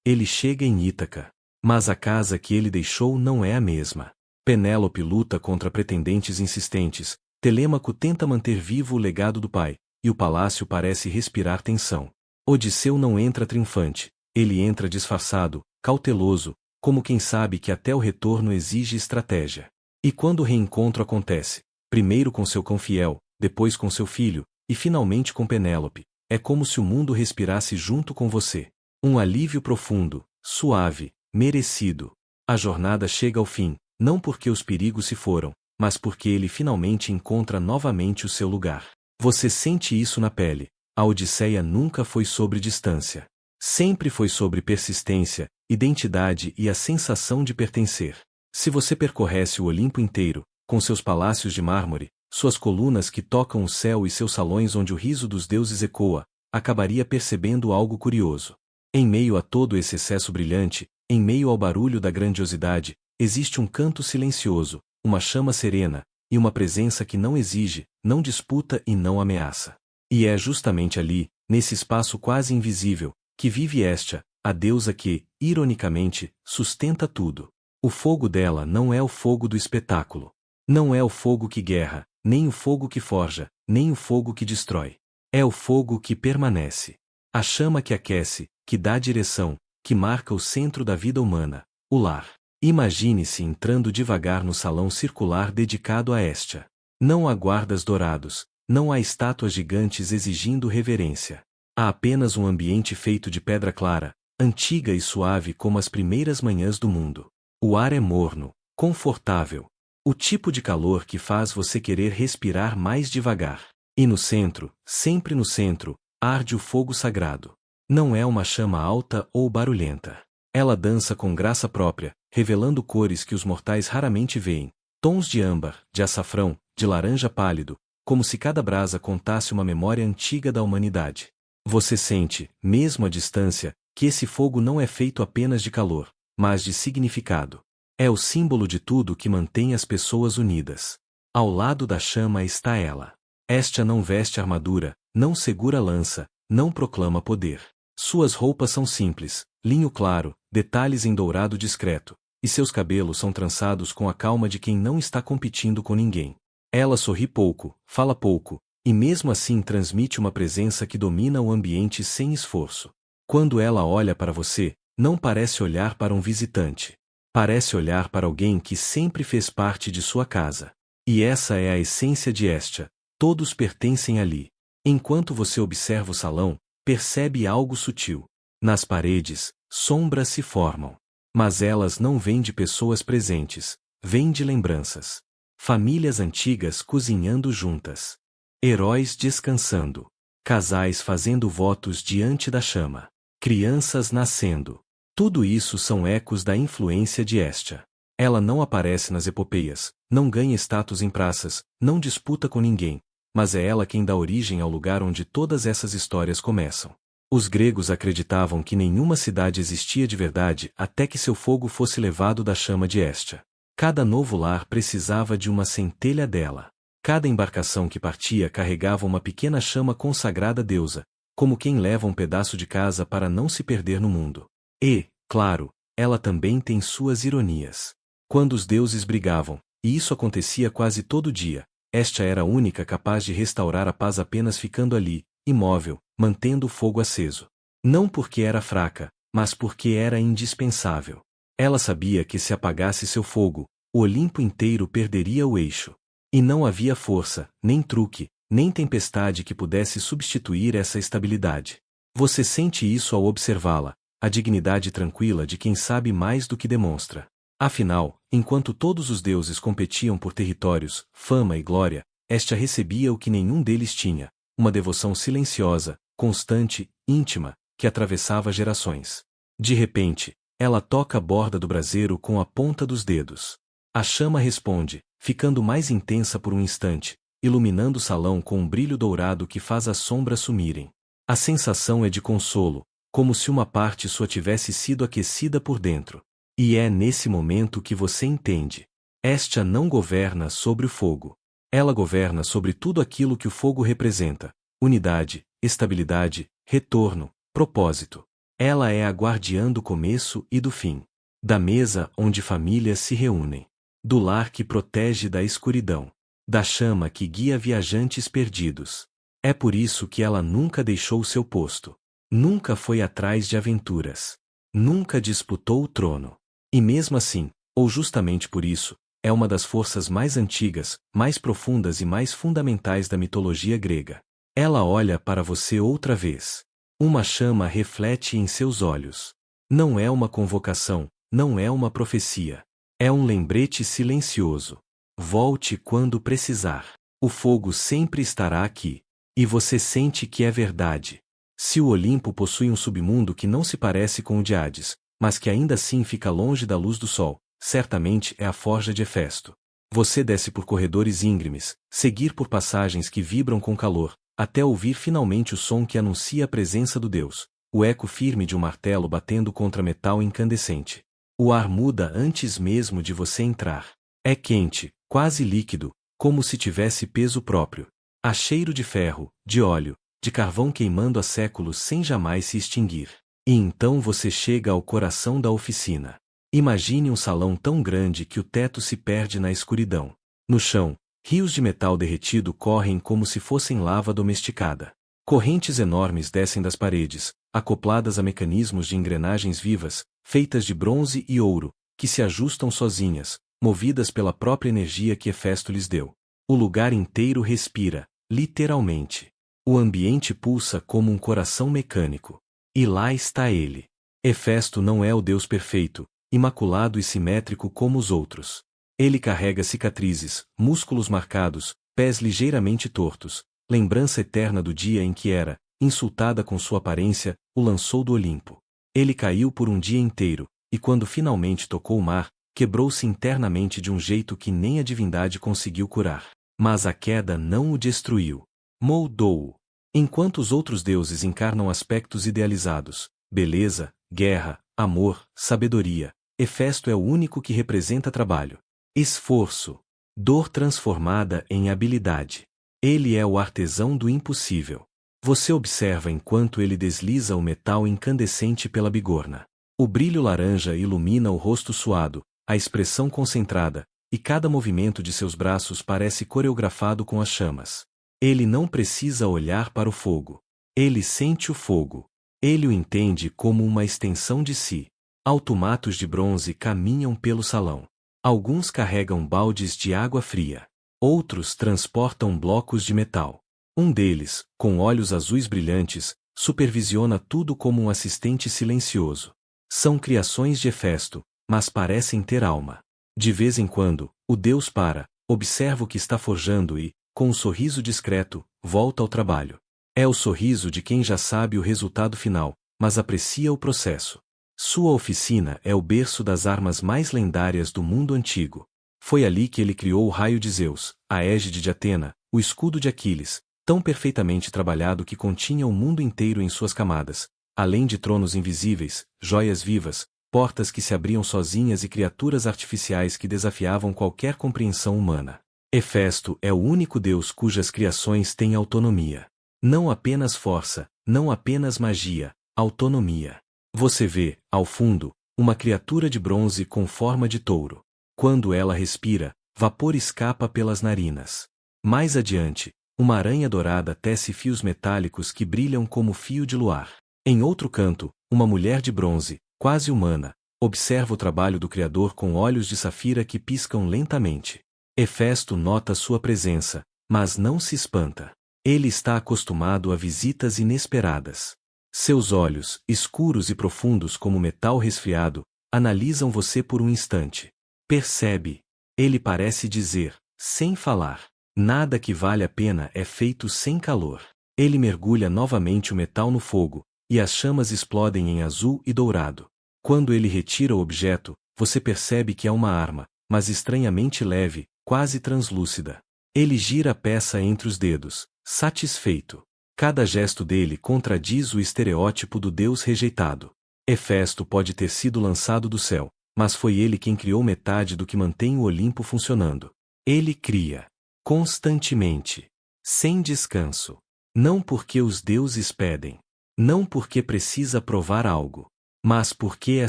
ele chega em Ítaca. Mas a casa que ele deixou não é a mesma. Penélope luta contra pretendentes insistentes, Telêmaco tenta manter vivo o legado do pai, e o palácio parece respirar tensão. Odisseu não entra triunfante, ele entra disfarçado, cauteloso, como quem sabe que até o retorno exige estratégia. E quando o reencontro acontece, primeiro com seu cão fiel, depois com seu filho, e finalmente com Penélope, é como se o mundo respirasse junto com você. Um alívio profundo, suave, merecido. A jornada chega ao fim, não porque os perigos se foram, mas porque ele finalmente encontra novamente o seu lugar. Você sente isso na pele. A Odisseia nunca foi sobre distância. Sempre foi sobre persistência, identidade e a sensação de pertencer. Se você percorresse o Olimpo inteiro, com seus palácios de mármore, suas colunas que tocam o céu e seus salões onde o riso dos deuses ecoa, acabaria percebendo algo curioso. Em meio a todo esse excesso brilhante, em meio ao barulho da grandiosidade, existe um canto silencioso, uma chama serena, e uma presença que não exige, não disputa e não ameaça. E é justamente ali, nesse espaço quase invisível, que vive Hestia, a deusa que, ironicamente, sustenta tudo. O fogo dela não é o fogo do espetáculo. Não é o fogo que guerra, nem o fogo que forja, nem o fogo que destrói. É o fogo que permanece. A chama que aquece, que dá direção, que marca o centro da vida humana, o lar. Imagine-se entrando devagar no salão circular dedicado a Hestia. Não há guardas dourados, não há estátuas gigantes exigindo reverência. Há apenas um ambiente feito de pedra clara, antiga e suave como as primeiras manhãs do mundo. O ar é morno, confortável. O tipo de calor que faz você querer respirar mais devagar. E no centro, sempre no centro, arde o fogo sagrado. Não é uma chama alta ou barulhenta. Ela dança com graça própria, revelando cores que os mortais raramente veem. Tons de âmbar, de açafrão, de laranja pálido, como se cada brasa contasse uma memória antiga da humanidade. Você sente, mesmo à distância, que esse fogo não é feito apenas de calor, mas de significado. É o símbolo de tudo que mantém as pessoas unidas. Ao lado da chama está ela. Esta não veste armadura, não segura lança, não proclama poder. Suas roupas são simples, linho claro, detalhes em dourado discreto, e seus cabelos são trançados com a calma de quem não está competindo com ninguém. Ela sorri pouco, fala pouco, e mesmo assim transmite uma presença que domina o ambiente sem esforço. Quando ela olha para você, não parece olhar para um visitante. Parece olhar para alguém que sempre fez parte de sua casa. E essa é a essência de Hestia. Todos pertencem ali. Enquanto você observa o salão, percebe algo sutil. Nas paredes, sombras se formam. Mas elas não vêm de pessoas presentes, vêm de lembranças. Famílias antigas cozinhando juntas. Heróis descansando. Casais fazendo votos diante da chama. Crianças nascendo. Tudo isso são ecos da influência de Hestia. Ela não aparece nas epopeias, não ganha status em praças, não disputa com ninguém, mas é ela quem dá origem ao lugar onde todas essas histórias começam. Os gregos acreditavam que nenhuma cidade existia de verdade até que seu fogo fosse levado da chama de Hestia. Cada novo lar precisava de uma centelha dela. Cada embarcação que partia carregava uma pequena chama consagrada à deusa, como quem leva um pedaço de casa para não se perder no mundo. E, claro, ela também tem suas ironias. Quando os deuses brigavam, e isso acontecia quase todo dia, Hestia era a única capaz de restaurar a paz apenas ficando ali, imóvel, mantendo o fogo aceso. Não porque era fraca, mas porque era indispensável. Ela sabia que se apagasse seu fogo, o Olimpo inteiro perderia o eixo. E não havia força, nem truque, nem tempestade que pudesse substituir essa estabilidade. Você sente isso ao observá-la, a dignidade tranquila de quem sabe mais do que demonstra. Afinal, enquanto todos os deuses competiam por territórios, fama e glória, Hestia recebia o que nenhum deles tinha, uma devoção silenciosa, constante, íntima, que atravessava gerações. De repente, ela toca a borda do braseiro com a ponta dos dedos. A chama responde, ficando mais intensa por um instante, iluminando o salão com um brilho dourado que faz as sombras sumirem. A sensação é de consolo, como se uma parte sua tivesse sido aquecida por dentro. E é nesse momento que você entende. Hestia não governa sobre o fogo. Ela governa sobre tudo aquilo que o fogo representa: unidade, estabilidade, retorno, propósito. Ela é a guardiã do começo e do fim. Da mesa onde famílias se reúnem. Do lar que protege da escuridão. Da chama que guia viajantes perdidos. É por isso que ela nunca deixou seu posto. Nunca foi atrás de aventuras. Nunca disputou o trono. E mesmo assim, ou justamente por isso, é uma das forças mais antigas, mais profundas e mais fundamentais da mitologia grega. Ela olha para você outra vez. Uma chama reflete em seus olhos. Não é uma convocação, não é uma profecia. É um lembrete silencioso. Volte quando precisar. O fogo sempre estará aqui. E você sente que é verdade. Se o Olimpo possui um submundo que não se parece com o de Hades, mas que ainda assim fica longe da luz do sol, certamente é a forja de Hefesto. Você desce por corredores íngremes, seguir por passagens que vibram com calor, até ouvir finalmente o som que anuncia a presença do Deus, o eco firme de um martelo batendo contra metal incandescente. O ar muda antes mesmo de você entrar. É quente, quase líquido, como se tivesse peso próprio. Há cheiro de ferro, de óleo, de carvão queimando há séculos sem jamais se extinguir. E então você chega ao coração da oficina. Imagine um salão tão grande que o teto se perde na escuridão. No chão, rios de metal derretido correm como se fossem lava domesticada. Correntes enormes descem das paredes, acopladas a mecanismos de engrenagens vivas, feitas de bronze e ouro, que se ajustam sozinhas, movidas pela própria energia que Hefesto lhes deu. O lugar inteiro respira, literalmente. O ambiente pulsa como um coração mecânico. E lá está ele. Hefesto não é o Deus perfeito, imaculado e simétrico como os outros. Ele carrega cicatrizes, músculos marcados, pés ligeiramente tortos, lembrança eterna do dia em que era, insultada com sua aparência, o lançou do Olimpo. Ele caiu por um dia inteiro, e quando finalmente tocou o mar, quebrou-se internamente de um jeito que nem a divindade conseguiu curar. Mas a queda não o destruiu. Moldou-o. Enquanto os outros deuses encarnam aspectos idealizados, beleza, guerra, amor, sabedoria, Hefesto é o único que representa trabalho, esforço, dor transformada em habilidade. Ele é o artesão do impossível. Você observa enquanto ele desliza o metal incandescente pela bigorna. O brilho laranja ilumina o rosto suado, a expressão concentrada, e cada movimento de seus braços parece coreografado com as chamas. Ele não precisa olhar para o fogo. Ele sente o fogo. Ele o entende como uma extensão de si. Automatos de bronze caminham pelo salão. Alguns carregam baldes de água fria. Outros transportam blocos de metal. Um deles, com olhos azuis brilhantes, supervisiona tudo como um assistente silencioso. São criações de Hefesto, mas parecem ter alma. De vez em quando, o deus para, observa o que está forjando e, com um sorriso discreto, volta ao trabalho. É o sorriso de quem já sabe o resultado final, mas aprecia o processo. Sua oficina é o berço das armas mais lendárias do mundo antigo. Foi ali que ele criou o raio de Zeus, a égide de Atena, o escudo de Aquiles, tão perfeitamente trabalhado que continha o mundo inteiro em suas camadas, além de tronos invisíveis, joias vivas, portas que se abriam sozinhas e criaturas artificiais que desafiavam qualquer compreensão humana. Hefesto é o único deus cujas criações têm autonomia. Não apenas força, não apenas magia, autonomia. Você vê, ao fundo, uma criatura de bronze com forma de touro. Quando ela respira, vapor escapa pelas narinas. Mais adiante, uma aranha dourada tece fios metálicos que brilham como fio de luar. Em outro canto, uma mulher de bronze, quase humana, observa o trabalho do Criador com olhos de safira que piscam lentamente. Hefesto nota sua presença, mas não se espanta. Ele está acostumado a visitas inesperadas. Seus olhos, escuros e profundos como metal resfriado, analisam você por um instante. Percebe. Ele parece dizer, sem falar, nada que vale a pena é feito sem calor. Ele mergulha novamente o metal no fogo, e as chamas explodem em azul e dourado. Quando ele retira o objeto, você percebe que é uma arma, mas estranhamente leve, quase translúcida. Ele gira a peça entre os dedos, satisfeito. Cada gesto dele contradiz o estereótipo do Deus rejeitado. Hefesto pode ter sido lançado do céu, mas foi ele quem criou metade do que mantém o Olimpo funcionando. Ele cria. Constantemente. Sem descanso. Não porque os deuses pedem. Não porque precisa provar algo. Mas porque é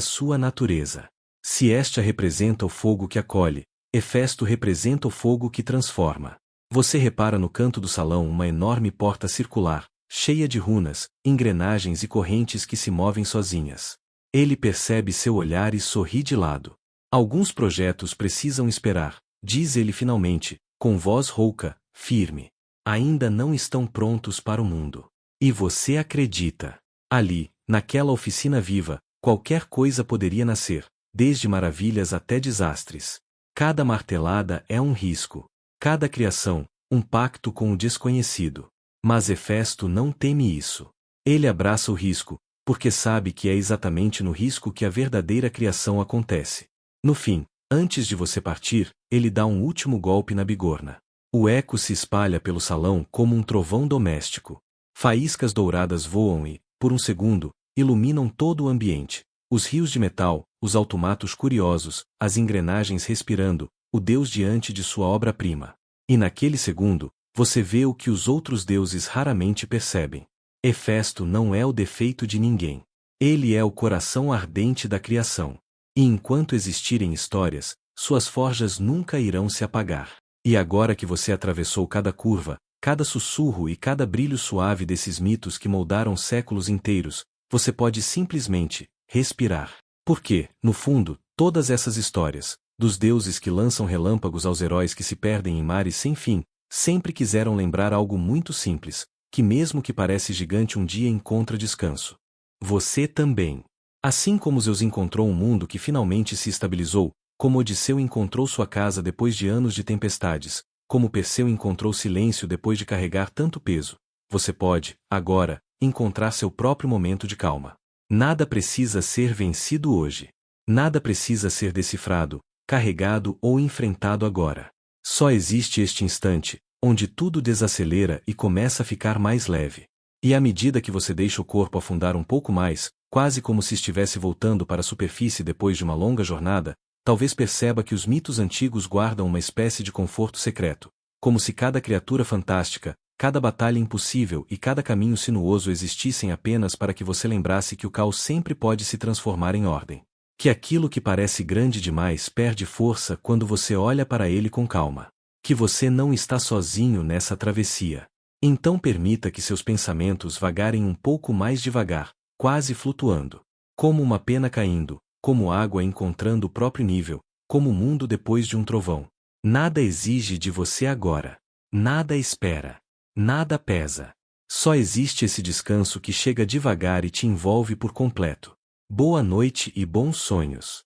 sua natureza. Se esta representa o fogo que acolhe, Hefesto representa o fogo que transforma. Você repara no canto do salão uma enorme porta circular, cheia de runas, engrenagens e correntes que se movem sozinhas. Ele percebe seu olhar e sorri de lado. Alguns projetos precisam esperar, diz ele finalmente, com voz rouca, firme. Ainda não estão prontos para o mundo. E você acredita. Ali, naquela oficina viva, qualquer coisa poderia nascer, desde maravilhas até desastres. Cada martelada é um risco. Cada criação, um pacto com o desconhecido. Mas Hefesto não teme isso. Ele abraça o risco, porque sabe que é exatamente no risco que a verdadeira criação acontece. No fim, antes de você partir, ele dá um último golpe na bigorna. O eco se espalha pelo salão como um trovão doméstico. Faíscas douradas voam e, por um segundo, iluminam todo o ambiente. Os rios de metal, os automatos curiosos, as engrenagens respirando, o Deus diante de sua obra-prima. E naquele segundo, você vê o que os outros deuses raramente percebem. Hefesto não é o defeito de ninguém. Ele é o coração ardente da criação. E enquanto existirem histórias, suas forjas nunca irão se apagar. E agora que você atravessou cada curva, cada sussurro e cada brilho suave desses mitos que moldaram séculos inteiros, você pode simplesmente respirar. Porque, no fundo, todas essas histórias, dos deuses que lançam relâmpagos aos heróis que se perdem em mares sem fim, sempre quiseram lembrar algo muito simples, que mesmo que parece gigante um dia encontra descanso. Você também. Assim como Zeus encontrou um mundo que finalmente se estabilizou, como Odisseu encontrou sua casa depois de anos de tempestades, como Perseu encontrou silêncio depois de carregar tanto peso, você pode, agora, encontrar seu próprio momento de calma. Nada precisa ser vencido hoje. Nada precisa ser decifrado, carregado ou enfrentado agora. Só existe este instante, onde tudo desacelera e começa a ficar mais leve. E à medida que você deixa o corpo afundar um pouco mais, quase como se estivesse voltando para a superfície depois de uma longa jornada, talvez perceba que os mitos antigos guardam uma espécie de conforto secreto, como se cada criatura fantástica, cada batalha impossível e cada caminho sinuoso existissem apenas para que você lembrasse que o caos sempre pode se transformar em ordem. Que aquilo que parece grande demais perde força quando você olha para ele com calma. Que você não está sozinho nessa travessia. Então permita que seus pensamentos vagarem um pouco mais devagar, quase flutuando. Como uma pena caindo, como água encontrando o próprio nível, como o mundo depois de um trovão. Nada exige de você agora. Nada espera. Nada pesa. Só existe esse descanso que chega devagar e te envolve por completo. Boa noite e bons sonhos.